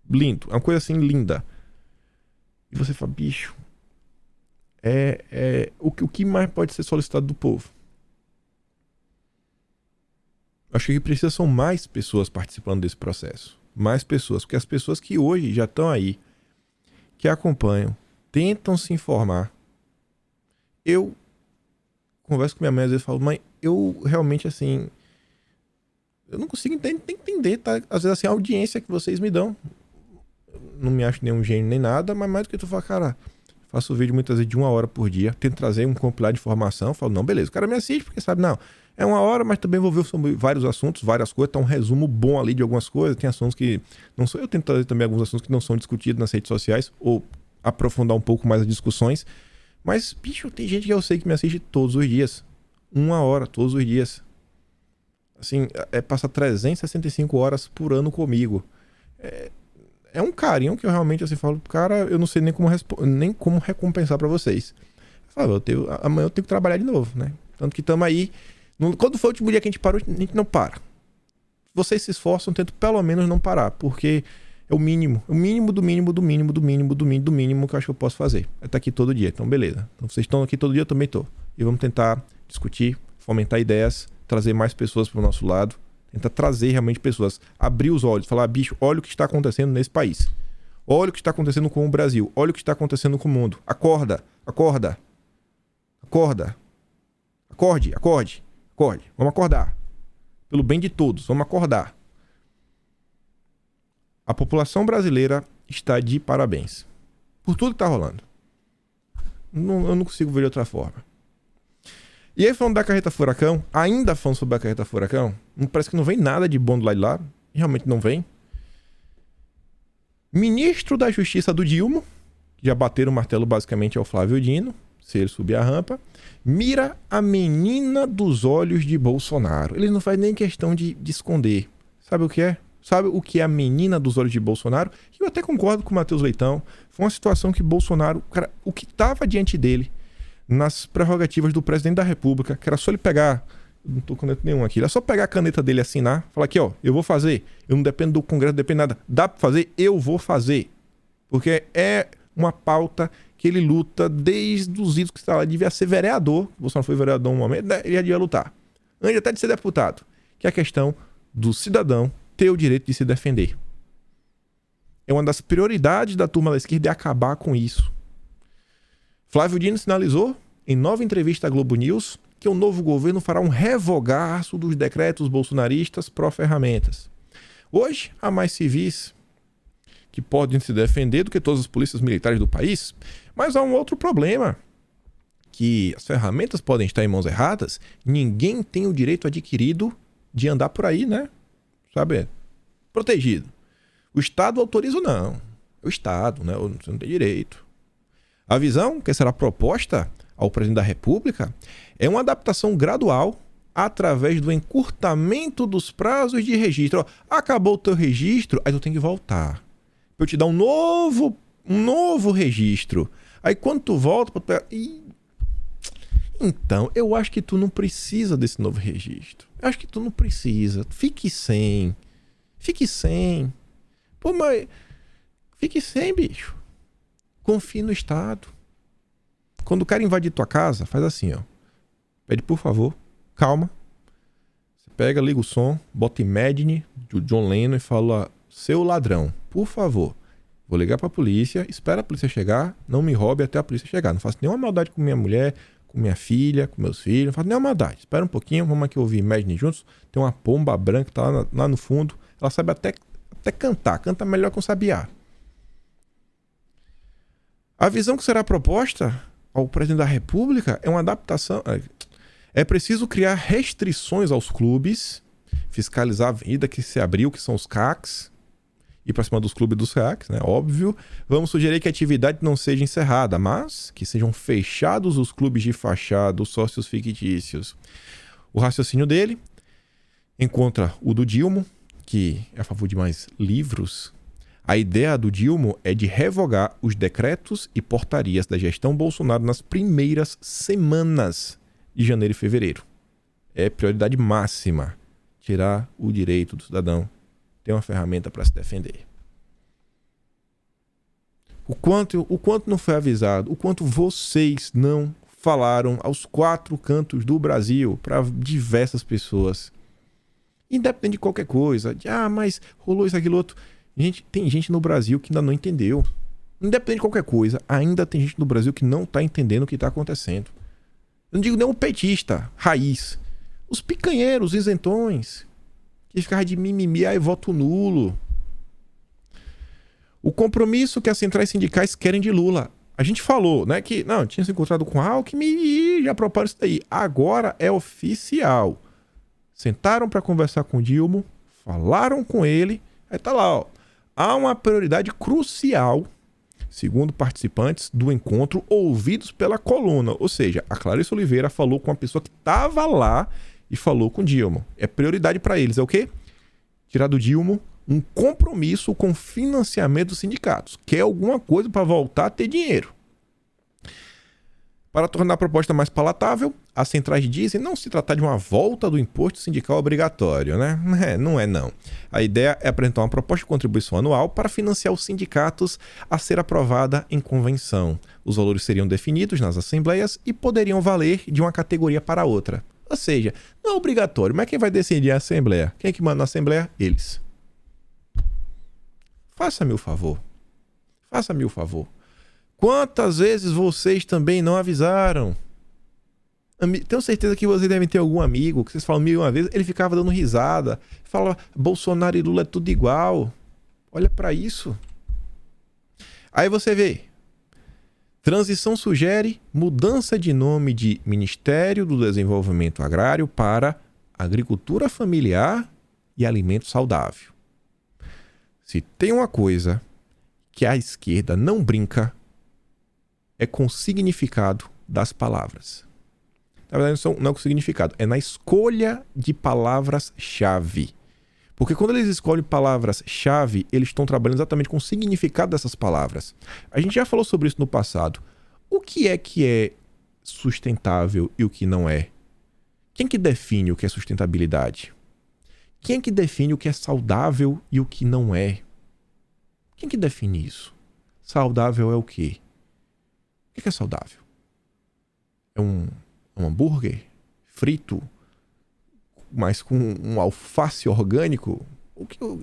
Lindo, é uma coisa assim linda. E você fala, bicho, o que mais pode ser solicitado do povo? Acho que precisa são mais pessoas participando desse processo. Mais pessoas, porque as pessoas que hoje já estão aí, que acompanham, tentam se informar. Eu converso com minha mãe, às vezes falo, mãe, eu realmente assim, eu não consigo entender, tá? Às vezes assim, a audiência que vocês me dão, não me acho nenhum gênio nem nada, mas mais do que tu fala, cara, faço vídeo muitas vezes de 1 hora por dia, tento trazer um compilado de informação, falo, não, beleza, o cara me assiste porque sabe, não, é 1 hora, mas também vou ver sobre vários assuntos, várias coisas, tá um resumo bom ali de algumas coisas, tem assuntos que não são, eu tento trazer também alguns assuntos que não são discutidos nas redes sociais, ou aprofundar um pouco mais as discussões, mas, bicho, tem gente que eu sei que me assiste todos os dias, 1 hora, todos os dias, assim, passa 365 horas por ano comigo, é um carinho que eu realmente assim falo, cara, eu não sei nem como recompensar pra vocês. Falava, amanhã eu tenho que trabalhar de novo, né? Tanto que estamos aí. Quando foi o último dia que a gente parou, a gente não para. Vocês se esforçam, tento pelo menos não parar, porque é o mínimo do mínimo do mínimo do mínimo do mínimo que eu acho que eu posso fazer. É estar aqui todo dia, então beleza. Então vocês estão aqui todo dia, eu também tô. E vamos tentar discutir, fomentar ideias, trazer mais pessoas para o nosso lado, tentar trazer realmente pessoas, abrir os olhos, falar, bicho, olha o que está acontecendo nesse país. Olha o que está acontecendo com o Brasil, olha o que está acontecendo com o mundo. Acorda, acorda. Acorda. Acorde. Vamos acordar. Pelo bem de todos, vamos acordar. A população brasileira está de parabéns. Por tudo que está rolando. Eu não consigo ver de outra forma. E aí, falando da carreta furacão, ainda falando sobre a carreta furacão, parece que não vem nada de bom do lado de lá. Realmente não vem. Ministro da Justiça do Dilma, que já bateram o martelo basicamente ao Flávio Dino, se ele subir a rampa, mira a menina dos olhos de Bolsonaro. Ele não faz nem questão de esconder. Sabe o que é? Sabe o que é a menina dos olhos de Bolsonaro? E eu até concordo com o Matheus Leitão. Foi uma situação que Bolsonaro, cara, o que estava diante dele, nas prerrogativas do presidente da República, que era só ele pegar, eu não tô com caneta nenhuma aqui, era só pegar a caneta dele e assinar, falar aqui, ó, eu vou fazer, eu não dependo do Congresso, não depende de nada, dá pra fazer, eu vou fazer. Porque é uma pauta que ele luta desde os idos que está lá, devia ser vereador, o Bolsonaro foi vereador um momento, né? Ele já devia lutar, antes até de ser deputado, que é a questão do cidadão ter o direito de se defender. É uma das prioridades da turma da esquerda é acabar com isso. Flávio Dino sinalizou, em nova entrevista à Globo News, que o novo governo fará um revogaço dos decretos bolsonaristas pró-ferramentas. Hoje, há mais civis que podem se defender do que todas as polícias militares do país, mas há um outro problema, que as ferramentas podem estar em mãos erradas, ninguém tem o direito adquirido de andar por aí, né? Sabe? Protegido. O Estado autoriza ou não. É o Estado, né? Você não tem direito. A visão que será proposta ao presidente da República é uma adaptação gradual através do encurtamento dos prazos de registro. Ó, acabou o teu registro, aí tu tem que voltar. Pra eu te dar um novo registro. Aí quando tu volta... Então, eu acho que tu não precisa desse novo registro. Eu acho que tu não precisa. Fique sem. Pô, mas... Fique sem, bicho. Confie no Estado. Quando o cara invadir tua casa, faz assim, ó. Pede, por favor, calma. Você pega, liga o som, bota Imagine, do John Lennon, e fala, seu ladrão, por favor, vou ligar pra polícia, espera a polícia chegar, não me roube até a polícia chegar. Não faço nenhuma maldade com minha mulher, com minha filha, com meus filhos, não faço nenhuma maldade. Espera um pouquinho, vamos aqui ouvir Imagine juntos. Tem uma pomba branca que tá lá no fundo, ela sabe até cantar, canta melhor que um sabiá. A visão que será proposta ao presidente da República é uma adaptação. É preciso criar restrições aos clubes, fiscalizar a avenida que se abriu, que são os CACs, ir para cima dos clubes dos CACs, né? Óbvio. Vamos sugerir que a atividade não seja encerrada, mas que sejam fechados os clubes de fachada, os sócios fictícios. O raciocínio dele encontra o do Dilma, que é a favor de mais livros. A ideia do Dilma é de revogar os decretos e portarias da gestão Bolsonaro nas primeiras semanas de janeiro e fevereiro. É prioridade máxima tirar o direito do cidadão ter uma ferramenta para se defender. O quanto não foi avisado, o quanto vocês não falaram aos 4 cantos do Brasil para diversas pessoas. Independente de qualquer coisa, mas rolou isso, aquilo, outro. Gente, tem gente no Brasil que ainda não entendeu. Independente de qualquer coisa, ainda tem gente no Brasil que não está entendendo o que está acontecendo. Eu não digo nem o petista, raiz. Os picanheiros, os isentões, que ficavam de mimimi, voto nulo. O compromisso que as centrais sindicais querem de Lula. A gente falou, né, que não, tinha se encontrado com Alckmin e já proporam isso daí. Agora é oficial. Sentaram para conversar com o Dilma, falaram com ele, aí tá lá, ó. Há uma prioridade crucial, segundo participantes do encontro ouvidos pela coluna. Ou seja, a Clarissa Oliveira falou com uma pessoa que estava lá e falou com o Dilma. É prioridade para eles. É o quê? Tirar do Dilma um compromisso com financiamento dos sindicatos. Quer alguma coisa para voltar a ter dinheiro. Para tornar a proposta mais palatável, as centrais dizem não se tratar de uma volta do imposto sindical obrigatório, né? Não é não. A ideia é apresentar uma proposta de contribuição anual para financiar os sindicatos a ser aprovada em convenção. Os valores seriam definidos nas assembleias e poderiam valer de uma categoria para outra. Ou seja, não é obrigatório, mas quem vai decidir é a assembleia? Quem é que manda na assembleia? Eles. Faça-me o favor. Faça-me o favor. Quantas vezes vocês também não avisaram? Tenho certeza que vocês devem ter algum amigo que vocês falam 1001 vezes, ele ficava dando risada. Fala, Bolsonaro e Lula é tudo igual. Olha pra isso. Aí você vê. Transição sugere mudança de nome de Ministério do Desenvolvimento Agrário para Agricultura Familiar e Alimento Saudável. Se tem uma coisa que a esquerda não brinca, é com o significado das palavras. Na verdade, não é com o significado, é na escolha de palavras-chave. Porque quando eles escolhem palavras-chave, eles estão trabalhando exatamente com o significado dessas palavras. A gente já falou sobre isso no passado. O que é sustentável e o que não é? Quem que define o que é sustentabilidade? Quem que define o que é saudável e o que não é? Quem que define isso? Saudável é o quê? O que é saudável? É um hambúrguer frito, mas com um alface orgânico?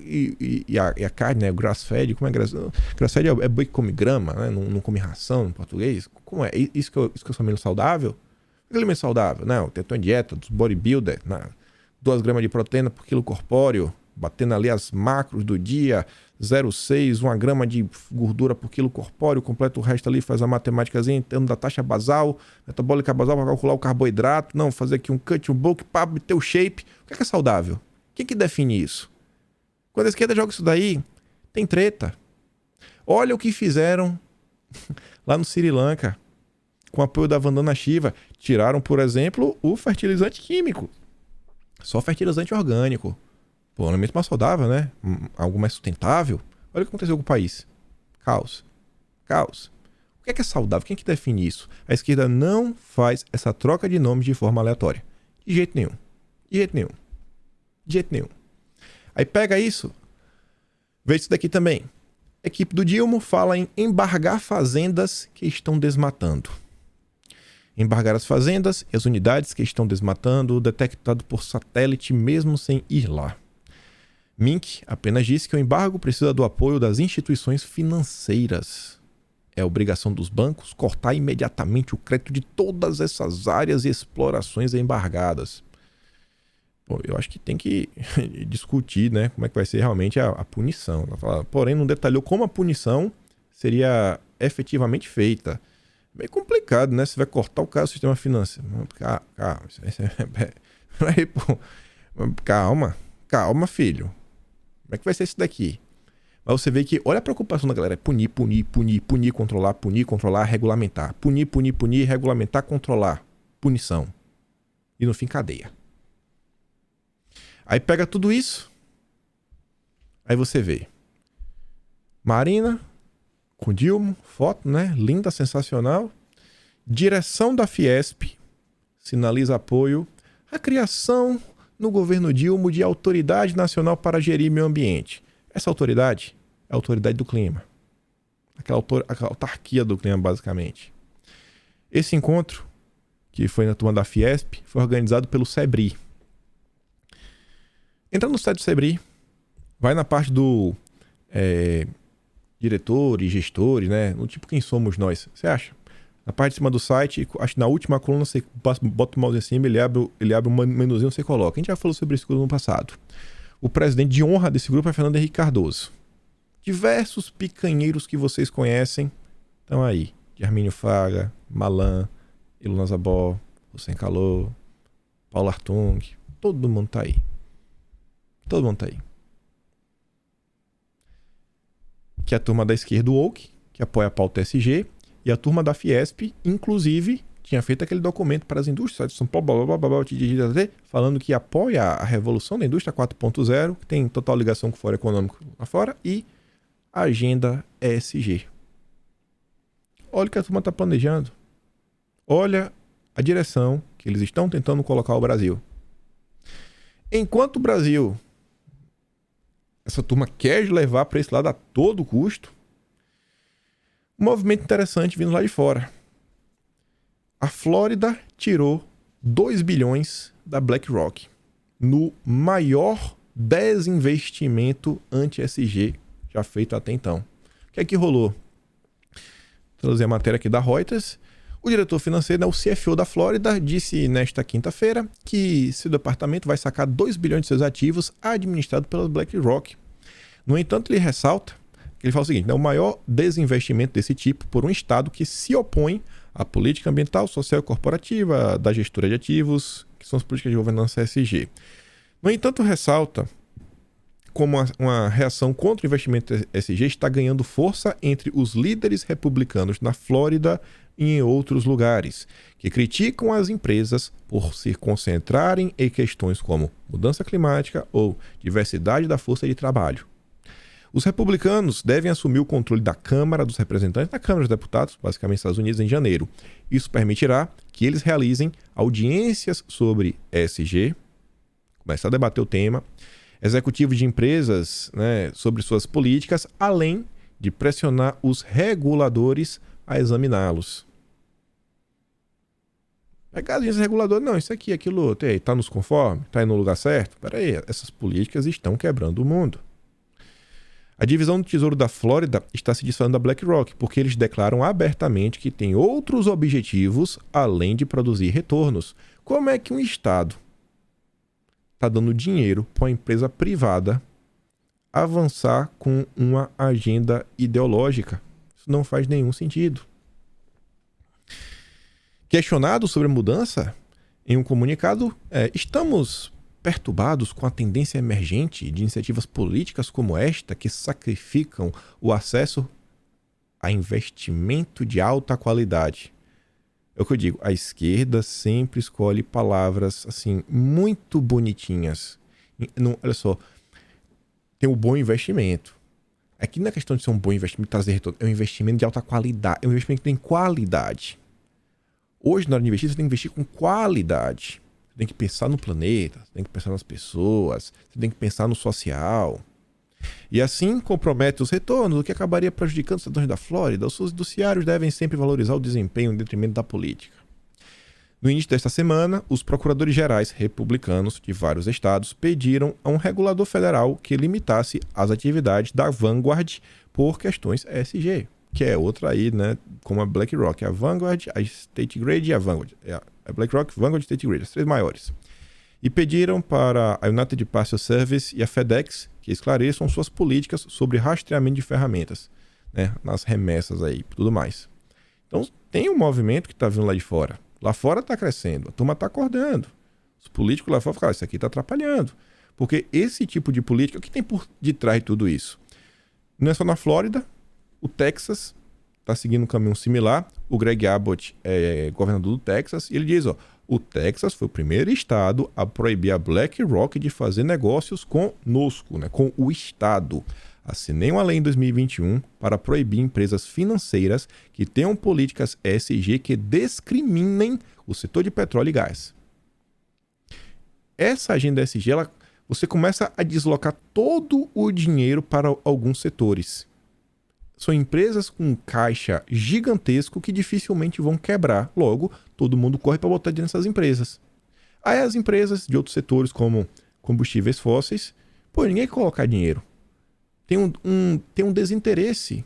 E a carne, né? Grass-fed, como é grass-fed? Grass-fed é boi que come grama, né? Não come ração em português. Como é? Isso que eu chamo de saudável? O que é alimento saudável? Não, tem uma dieta dos bodybuilder, 2 gramas de proteína por quilo corpóreo, batendo ali as macros do dia, 0,6, 1 grama de gordura por quilo corpóreo, completa o resto ali, faz a matemáticazinha em termos da taxa basal, metabólica basal para calcular o carboidrato, não, fazer aqui um cut, um bulk, para ter o shape. O que é saudável? Quem que define isso? Quando a esquerda joga isso daí, tem treta. Olha o que fizeram lá no Sri Lanka, com o apoio da Vandana Shiva. Tiraram, por exemplo, o fertilizante químico. Só fertilizante orgânico. Pô, um alimento mais saudável, né? Algo mais sustentável. Olha o que aconteceu com o país. Caos. Caos. O que é saudável? Quem é que define isso? A esquerda não faz essa troca de nomes de forma aleatória. De jeito nenhum. De jeito nenhum. De jeito nenhum. Aí pega isso. Vê isso daqui também. A equipe do Dilma fala em embargar fazendas que estão desmatando. Embargar as fazendas e as unidades que estão desmatando, detectado por satélite mesmo sem ir lá. Mink apenas disse que o embargo precisa do apoio das instituições financeiras. É obrigação dos bancos cortar imediatamente o crédito de todas essas áreas e explorações embargadas. Pô, eu acho que tem que discutir, né, como é que vai ser realmente a punição. Porém, não detalhou como a punição seria efetivamente feita. Meio complicado, né? Você vai cortar o cara do sistema financeiro. Calma, filho. Como é que vai ser isso daqui? Mas você vê que, olha a preocupação da galera. É punir, controlar, regulamentar. Punir, regulamentar, controlar. Punição. E no fim, cadeia. Aí pega tudo isso. Aí você vê. Marina, com Dilma, foto, né? Linda, sensacional. Direção da Fiesp sinaliza apoio à criação no governo Dilma de Autoridade Nacional para Gerir Meio Ambiente. Essa autoridade é a autoridade do clima. Aquela autarquia do clima, basicamente. Esse encontro, que foi na turma da Fiesp, foi organizado pelo SEBRI. Entra no site do SEBRI, vai na parte do diretores, gestores, né? No tipo quem somos nós, você acha? Na parte de cima do site, acho que na última coluna você bota o mouse em cima, ele abre um menuzinho, você coloca. A gente já falou sobre isso no passado. O presidente de honra desse grupo é Fernando Henrique Cardoso. Diversos picanheiros que vocês conhecem estão aí. Germínio Fraga, Malan, Iluna Zabó, Hussein Calô, Paulo Artung, todo mundo tá aí. Todo mundo tá aí. Que é a turma da esquerda woke, que apoia a pauta SG, e a turma da Fiesp, inclusive, tinha feito aquele documento para as indústrias de São Paulo, falando que apoia a revolução da indústria 4.0, que tem total ligação com o Fórum Econômico lá fora, e a agenda ESG. Olha o que a turma está planejando. Olha a direção que eles estão tentando colocar o Brasil. Enquanto o Brasil, essa turma quer levar para esse lado a todo custo, um movimento interessante vindo lá de fora. A Flórida tirou 2 bilhões da BlackRock no maior desinvestimento anti-ESG já feito até então. O que é que rolou? Vou trazer a matéria aqui da Reuters. O diretor financeiro, o CFO da Flórida, disse nesta quinta-feira que seu departamento vai sacar 2 bilhões de seus ativos administrados pela BlackRock. No entanto, ele ressalta que ele fala o seguinte, o maior desinvestimento desse tipo por um estado que se opõe à política ambiental, social e corporativa da gestora de ativos, que são as políticas de governança ESG. No entanto, ressalta como uma reação contra o investimento ESG está ganhando força entre os líderes republicanos na Flórida e em outros lugares, que criticam as empresas por se concentrarem em questões como mudança climática ou diversidade da força de trabalho. Os republicanos devem assumir o controle da Câmara dos Representantes, da Câmara dos Deputados, basicamente nos Estados Unidos, em janeiro. Isso permitirá que eles realizem audiências sobre ESG, começar a debater o tema, executivos de empresas, sobre suas políticas, além de pressionar os reguladores a examiná-los. Pegar as agências reguladoras, não, isso aqui, aquilo outro, está nos conforme? Está no lugar certo? Espera aí, essas políticas estão quebrando o mundo. A divisão do Tesouro da Flórida está se desfazendo da BlackRock, porque eles declaram abertamente que tem outros objetivos além de produzir retornos. Como é que um Estado está dando dinheiro para uma empresa privada avançar com uma agenda ideológica? Isso não faz nenhum sentido. Questionado sobre a mudança, em um comunicado, estamos perturbados com a tendência emergente de iniciativas políticas como esta que sacrificam o acesso a investimento de alta qualidade. É o que eu digo, a esquerda sempre escolhe palavras assim muito bonitinhas. Não, olha só, tem o bom investimento. Aqui não é questão de ser um bom investimento, trazer retorno, é um investimento de alta qualidade, é um investimento que tem qualidade. Hoje, na hora de investir, você tem que investir com qualidade. Você tem que pensar no planeta, você tem que pensar nas pessoas, você tem que pensar no social. E assim compromete os retornos, o que acabaria prejudicando os cidadãos da Flórida. Os fiduciários devem sempre valorizar o desempenho em detrimento da política. No início desta semana, os procuradores gerais republicanos de vários estados pediram a um regulador federal que limitasse as atividades da Vanguard por questões ESG, que é outra aí, como a BlackRock, a Vanguard, a State Grid e a Vanguard. A BlackRock, Vanguard e State Grid, as 3 maiores. E pediram para a United Parcel Service e a FedEx que esclareçam suas políticas sobre rastreamento de ferramentas, nas remessas aí e tudo mais. Então, tem um movimento que está vindo lá de fora. Lá fora está crescendo, a turma está acordando. Os políticos lá fora falam, isso aqui está atrapalhando. Porque esse tipo de política, o que tem por detrás de tudo isso? Não é só na Flórida, o Texas está seguindo um caminho similar. O Greg Abbott é governador do Texas e ele diz, o Texas foi o primeiro estado a proibir a BlackRock de fazer negócios conosco, com o estado. Assinei uma lei em 2021 para proibir empresas financeiras que tenham políticas ESG que discriminem o setor de petróleo e gás. Essa agenda ESG, você começa a deslocar todo o dinheiro para alguns setores. São empresas com caixa gigantesco que dificilmente vão quebrar. Logo, todo mundo corre para botar dinheiro nessas empresas. Aí as empresas de outros setores, como combustíveis fósseis, ninguém quer colocar dinheiro. Tem um desinteresse,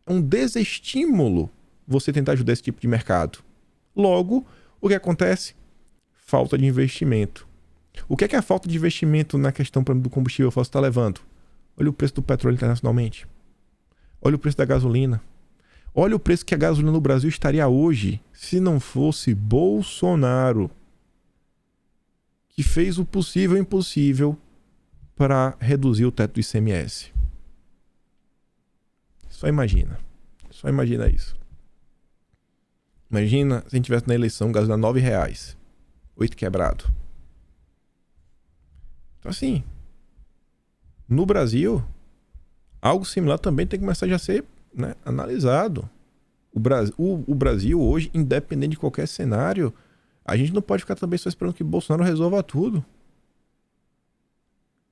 um desestímulo você tentar ajudar esse tipo de mercado. Logo, o que acontece? Falta de investimento. O que é que a falta de investimento na questão do combustível fóssil está levando? Olha o preço do petróleo internacionalmente. Olha o preço da gasolina. Olha o preço que a gasolina no Brasil estaria hoje se não fosse Bolsonaro, que fez o possível e o impossível para reduzir o teto do ICMS. Só imagina isso. Imagina se a gente tivesse na eleição gasolina R$9, 8 quebrado. Então assim, no Brasil, algo similar também tem que começar já a ser analisado. O Brasil hoje, independente de qualquer cenário, a gente não pode ficar também só esperando que Bolsonaro resolva tudo.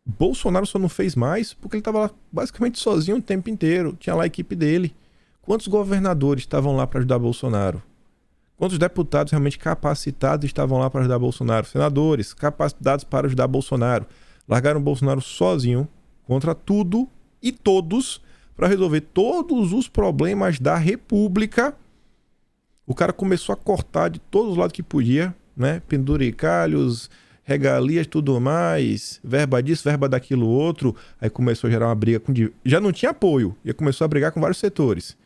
Bolsonaro só não fez mais porque ele estava lá basicamente sozinho o tempo inteiro. Tinha lá a equipe dele. Quantos governadores estavam lá para ajudar Bolsonaro? Quantos deputados realmente capacitados estavam lá para ajudar Bolsonaro? Senadores capacitados para ajudar Bolsonaro. Largaram Bolsonaro sozinho contra tudo e todos para resolver todos os problemas da República. O cara começou a cortar de todos os lados que podia, né? Penduricalhos, regalias, tudo mais, verba disso, verba daquilo outro. Aí começou a gerar uma briga com... Já não tinha apoio, e começou a brigar com vários setores.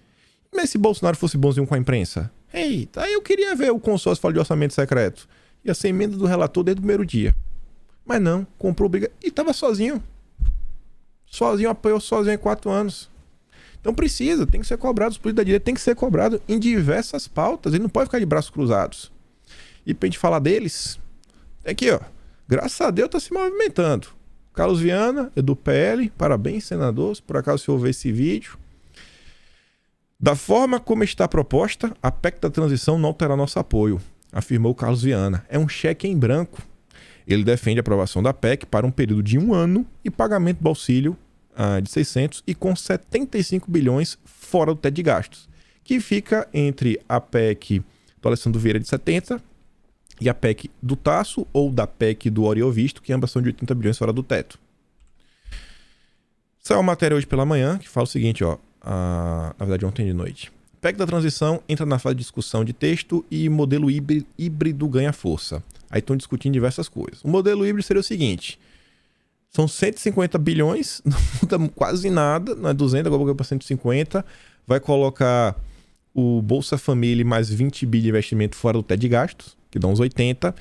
Mas se Bolsonaro fosse bonzinho com a imprensa? Eita, aí eu queria ver o consórcio falar de orçamento secreto. Ia ser emenda do relator desde o primeiro dia. Mas não, comprou briga e tava sozinho. Sozinho, apoiou sozinho há 4 anos. Então tem que ser cobrado, os políticos da direita tem que ser cobrado em diversas pautas. Ele não pode ficar de braços cruzados. E pra gente falar deles, aqui ó, graças a Deus tá se movimentando. Carlos Viana, é do PL, parabéns senador, se por acaso você ouvir esse vídeo. Da forma como está proposta, a PEC da transição não terá nosso apoio, afirmou Carlos Viana. É um cheque em branco. Ele defende a aprovação da PEC para um período de 1 ano e pagamento do auxílio de 600 e com 75 bilhões fora do teto de gastos, que fica entre a PEC do Alessandro Vieira de 70 e a PEC do Tasso ou da PEC do Oriovisto, que ambas são de 80 bilhões fora do teto. Saiu uma matéria hoje pela manhã que fala o seguinte, ó, na verdade ontem de noite. PEC da transição entra na fase de discussão de texto e modelo híbrido ganha força. Aí estão discutindo diversas coisas. O modelo híbrido seria o seguinte: são 150 bilhões, não muda quase nada, não é 200, agora vai para 150. Vai colocar o Bolsa Família mais 20 bi de investimento fora do teto de gastos, que dá uns 80.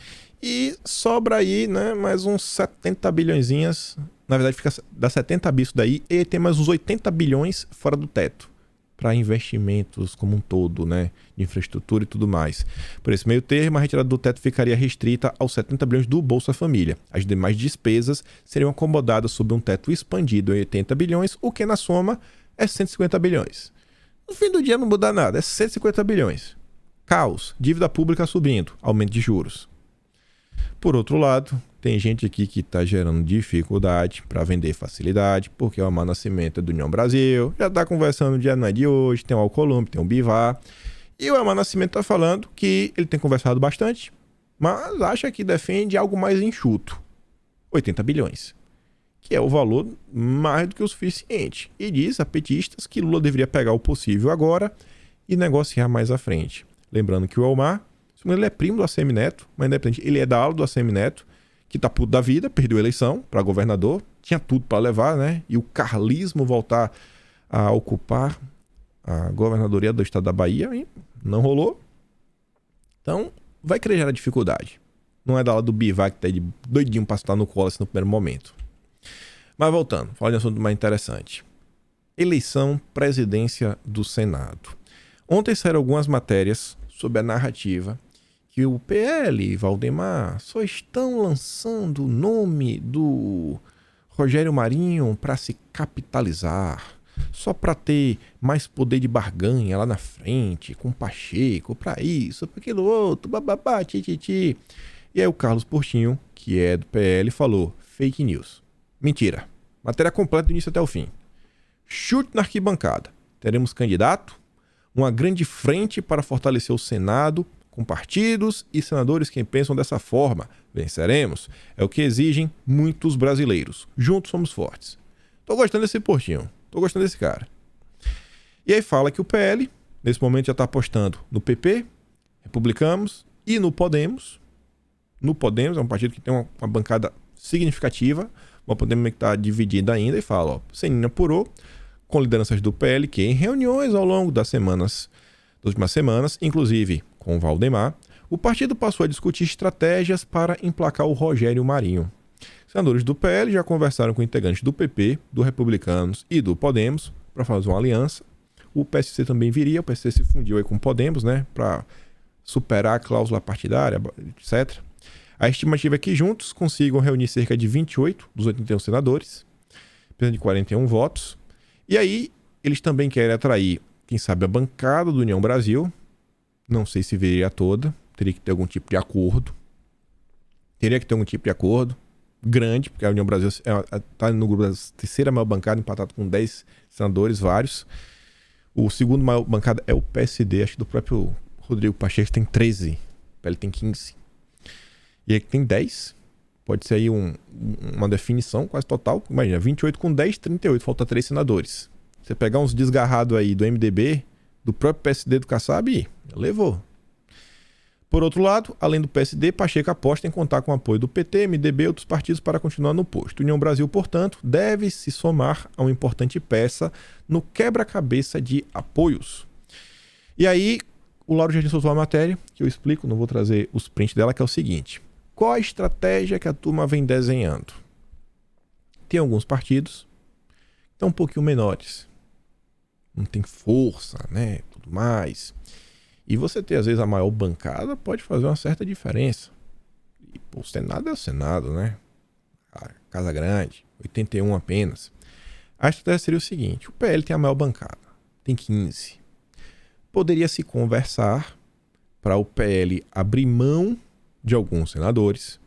E sobra aí, né, mais uns 70 bilhõezinhas. Na verdade, dá 70 bi isso daí. E tem mais uns 80 bilhões fora do teto, para investimentos como um todo, né, de infraestrutura e tudo mais. Por esse meio termo, a retirada do teto ficaria restrita aos 70 bilhões do Bolsa Família. As demais despesas seriam acomodadas sob um teto expandido em 80 bilhões, o que na soma é 150 bilhões. No fim do dia não muda nada, é 150 bilhões. Caos, dívida pública subindo, aumento de juros. Por outro lado, tem gente aqui que está gerando dificuldade para vender facilidade, porque o Amar Nascimento é do União Brasil, já está conversando já não é de hoje, tem o Alcolumbre, tem o Bivar, e o Amar Nascimento está falando que ele tem conversado bastante, mas acha que defende algo mais enxuto, 80 bilhões, que é o valor mais do que o suficiente, e diz a petistas que Lula deveria pegar o possível agora e negociar mais à frente. Lembrando que o Elmar, ele é primo do ACM Neto, mas independente, ele é da ala do ACM Neto, que tá puto da vida, perdeu a eleição para governador, tinha tudo para levar, né? E o carlismo voltar a ocupar a governadoria do estado da Bahia, hein? Não rolou. Então, vai querer gerar dificuldade. Não é da ala do Bivar que tá de doidinho para estar no colo assim, no primeiro momento. Mas voltando, falando de um assunto mais interessante. Eleição presidência do Senado. Ontem saíram algumas matérias sobre a narrativa que o PL e Valdemar só estão lançando o nome do Rogério Marinho para se capitalizar, só para ter mais poder de barganha lá na frente, com Pacheco, para isso, para aquilo outro, bababá, tititi. E aí o Carlos Portinho, que é do PL, falou: fake news. Mentira. Matéria completa do início até o fim. Chute na arquibancada. Teremos candidato, uma grande frente para fortalecer o Senado, com partidos e senadores que pensam dessa forma. Venceremos. É o que exigem muitos brasileiros. Juntos somos fortes. Tô gostando desse Portinho. Tô gostando desse cara. E aí fala que o PL, nesse momento, já tá apostando no PP, Republicanos e no Podemos. No Podemos, é um partido que tem uma bancada significativa. O Podemos que tá dividido ainda. E fala, ó, Senina apurou com lideranças do PL, que em reuniões ao longo das últimas semanas, inclusive com o Valdemar, o partido passou a discutir estratégias para emplacar o Rogério Marinho. Senadores do PL já conversaram com integrantes do PP, do Republicanos e do Podemos para fazer uma aliança. O PSC também viria, o PSC se fundiu aí com o Podemos, né, para superar a cláusula partidária, etc. A estimativa é que juntos consigam reunir cerca de 28 dos 81 senadores, precisando de 41 votos. E aí, eles também querem atrair quem sabe a bancada do União Brasil, não sei se viria toda, teria que ter algum tipo de acordo. Grande, porque a União Brasil está no grupo da terceira maior bancada, empatado com 10 senadores, vários. O segundo maior bancada é o PSD, acho que do próprio Rodrigo Pacheco, tem 13. O PL tem 15. E aí tem 10. Pode ser aí uma definição quase total. Imagina, 28 com 10, 38. Falta 3 senadores. Você pegar uns desgarrados aí do MDB, do próprio PSD do Kassab, levou. Por outro lado, além do PSD, Pacheco aposta em contar com o apoio do PT, MDB e outros partidos para continuar no posto. União Brasil, portanto, deve se somar a uma importante peça no quebra-cabeça de apoios. E aí, o Lauro já soltou a matéria, que eu explico, não vou trazer os prints dela, que é o seguinte. Qual a estratégia que a turma vem desenhando? Tem alguns partidos que estão um pouquinho menores. Não tem força, né? Tudo mais. E você ter, às vezes, a maior bancada pode fazer uma certa diferença. E pô, o Senado é o Senado, né? A Casa Grande, 81 apenas. A estratégia seria o seguinte. O PL tem a maior bancada. Tem 15. Poderia se conversar para o PL abrir mão de alguns senadores,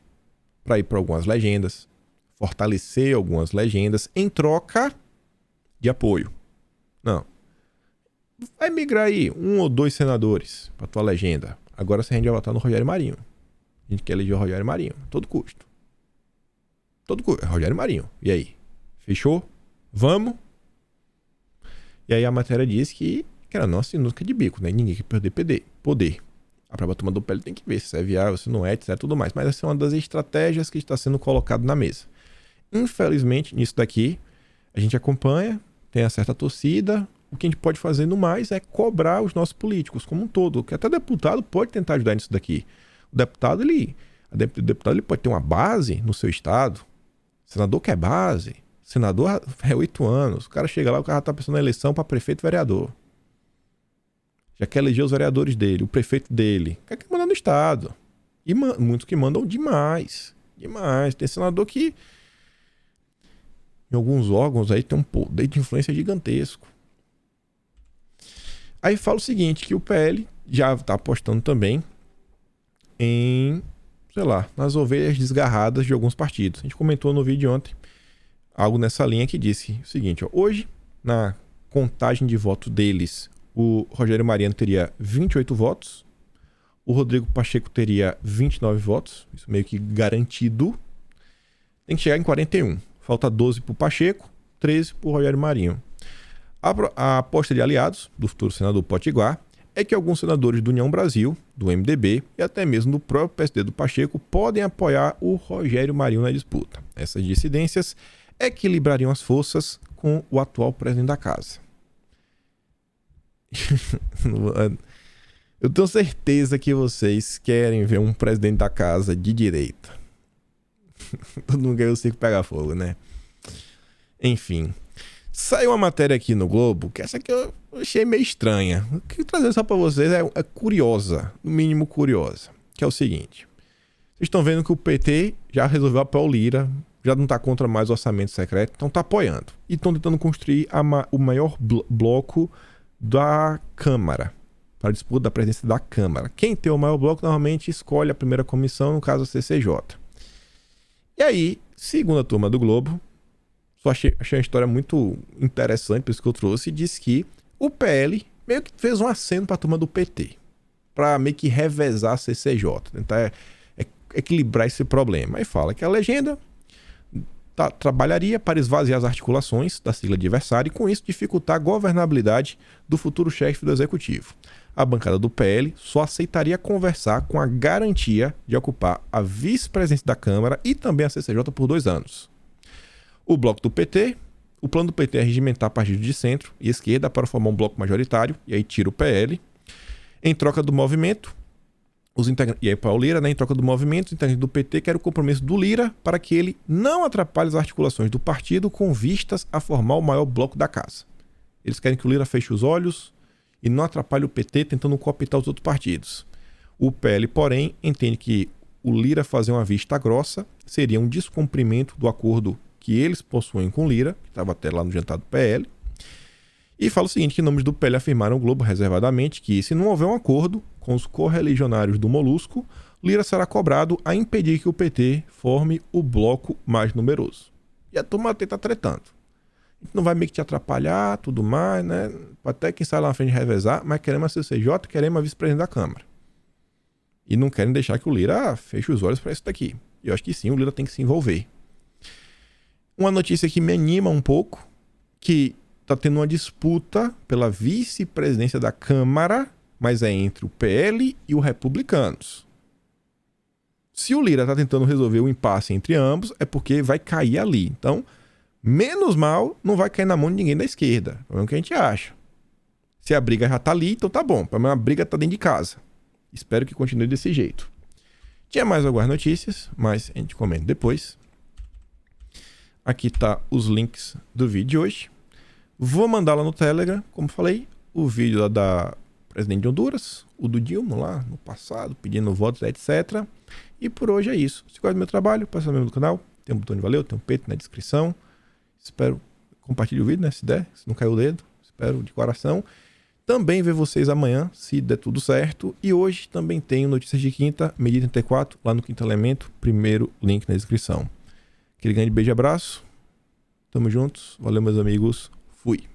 para ir para algumas legendas, fortalecer algumas legendas em troca de apoio. Não. Vai migrar aí 1 ou 2 senadores para tua legenda. Agora a gente vai votar no Rogério Marinho. A gente quer eleger o Rogério Marinho. Todo custo. Rogério Marinho. E aí? Fechou? Vamos? E aí a matéria diz que era nossa sinuca de bico, né? Ninguém quer perder poder. A própria turma do PL tem que ver se é viável, se não é, etc. Tudo mais. Mas essa é uma das estratégias que está sendo colocada na mesa. Infelizmente, nisso daqui, a gente acompanha, tem a certa torcida. O que a gente pode fazer no mais é cobrar os nossos políticos como um todo. Que até deputado pode tentar ajudar nisso daqui. O deputado, ele pode ter uma base no seu estado. Senador quer base. Senador é 8 anos. O cara chega lá, o cara tá pensando na eleição para prefeito e vereador. Já quer eleger os vereadores dele, o prefeito dele. Quer que manda no estado. E muitos que mandam demais. Demais. Tem senador que em alguns órgãos aí tem um poder de influência gigantesco. Aí fala o seguinte, que o PL já está apostando também em, sei lá, nas ovelhas desgarradas de alguns partidos. A gente comentou no vídeo ontem algo nessa linha que disse o seguinte, ó, hoje, na contagem de votos deles, o Rogério Mariano teria 28 votos, o Rodrigo Pacheco teria 29 votos, isso meio que garantido. Tem que chegar em 41. Falta 12 para o Pacheco, 13 para o Rogério Marinho. A aposta de aliados do futuro senador Potiguar é que alguns senadores do União Brasil, do MDB e até mesmo do próprio PSD do Pacheco podem apoiar o Rogério Marinho na disputa. Essas dissidências equilibrariam as forças com o atual presidente da casa. Eu tenho certeza que vocês querem ver um presidente da casa de direita. Todo mundo quer o circo pegar fogo, né? Enfim. Saiu uma matéria aqui no Globo, que essa aqui eu achei meio estranha. O que eu vou trazer só pra vocês é curiosa, no mínimo curiosa. Que é o seguinte. Vocês estão vendo que o PT já resolveu apoiar o Lira, já não tá contra mais o orçamento secreto, então tá apoiando. E estão tentando construir o maior bloco da Câmara, para a disputa da presidência da Câmara. Quem tem o maior bloco normalmente escolhe a primeira comissão, no caso a CCJ. E aí, segundo a turma do Globo, só achei uma história muito interessante, por isso que eu trouxe, e disse que o PL meio que fez um aceno para a turma do PT, para meio que revezar a CCJ, tentar equilibrar esse problema. Aí fala que a legenda trabalharia para esvaziar as articulações da sigla adversária e com isso dificultar a governabilidade do futuro chefe do executivo. A bancada do PL só aceitaria conversar com a garantia de ocupar a vice-presidência da Câmara e também a CCJ por 2 anos. O bloco do PT, o plano do PT é regimentar partidos de centro e esquerda para formar um bloco majoritário, e aí tira o PL. Em troca do movimento, e aí para o Lira, né, em troca do movimento, os integrantes do PT querem o compromisso do Lira para que ele não atrapalhe as articulações do partido com vistas a formar o maior bloco da casa. Eles querem que o Lira feche os olhos e não atrapalhe o PT tentando cooptar os outros partidos. O PL, porém, entende que o Lira fazer uma vista grossa seria um descumprimento do acordo que eles possuem com o Lira, que estava até lá no jantar do PL. E fala o seguinte, que nomes do PL afirmaram ao Globo reservadamente que, se não houver um acordo com os correligionários do Molusco, Lira será cobrado a impedir que o PT forme o bloco mais numeroso. E a turma tá tretando. A gente não vai meio que te atrapalhar, tudo mais, né? Até quem sai lá na frente revezar, mas queremos a CCJ, queremos a vice-presidente da Câmara. E não querem deixar que o Lira feche os olhos para isso daqui. Eu acho que sim, o Lira tem que se envolver. Uma notícia que me anima um pouco, que tá tendo uma disputa pela vice-presidência da Câmara, mas é entre o PL e os republicanos. Se o Lira tá tentando resolver o impasse entre ambos, é porque vai cair ali. Então, menos mal, não vai cair na mão de ninguém da esquerda. É o que a gente acha. Se a briga já tá ali, então tá bom. A briga tá dentro de casa. Espero que continue desse jeito. Tinha mais algumas notícias, mas a gente comenta depois. Aqui tá os links do vídeo de hoje. Vou mandar lá no Telegram, como falei, o vídeo lá da presidente de Honduras, o do Dilma lá no passado, pedindo votos, etc. E por hoje é isso. Se gosta do meu trabalho, passa no membro do canal. Tem um botão de valeu, tem um peito na descrição. Espero compartilhar o vídeo, né? Se der, se não caiu o dedo. Espero de coração. Também ver vocês amanhã, se der tudo certo. E hoje também tenho notícias de quinta, medida 34, lá no Quinto Elemento. Primeiro link na descrição. Aquele grande beijo e abraço. Tamo juntos. Valeu, meus amigos. Fui.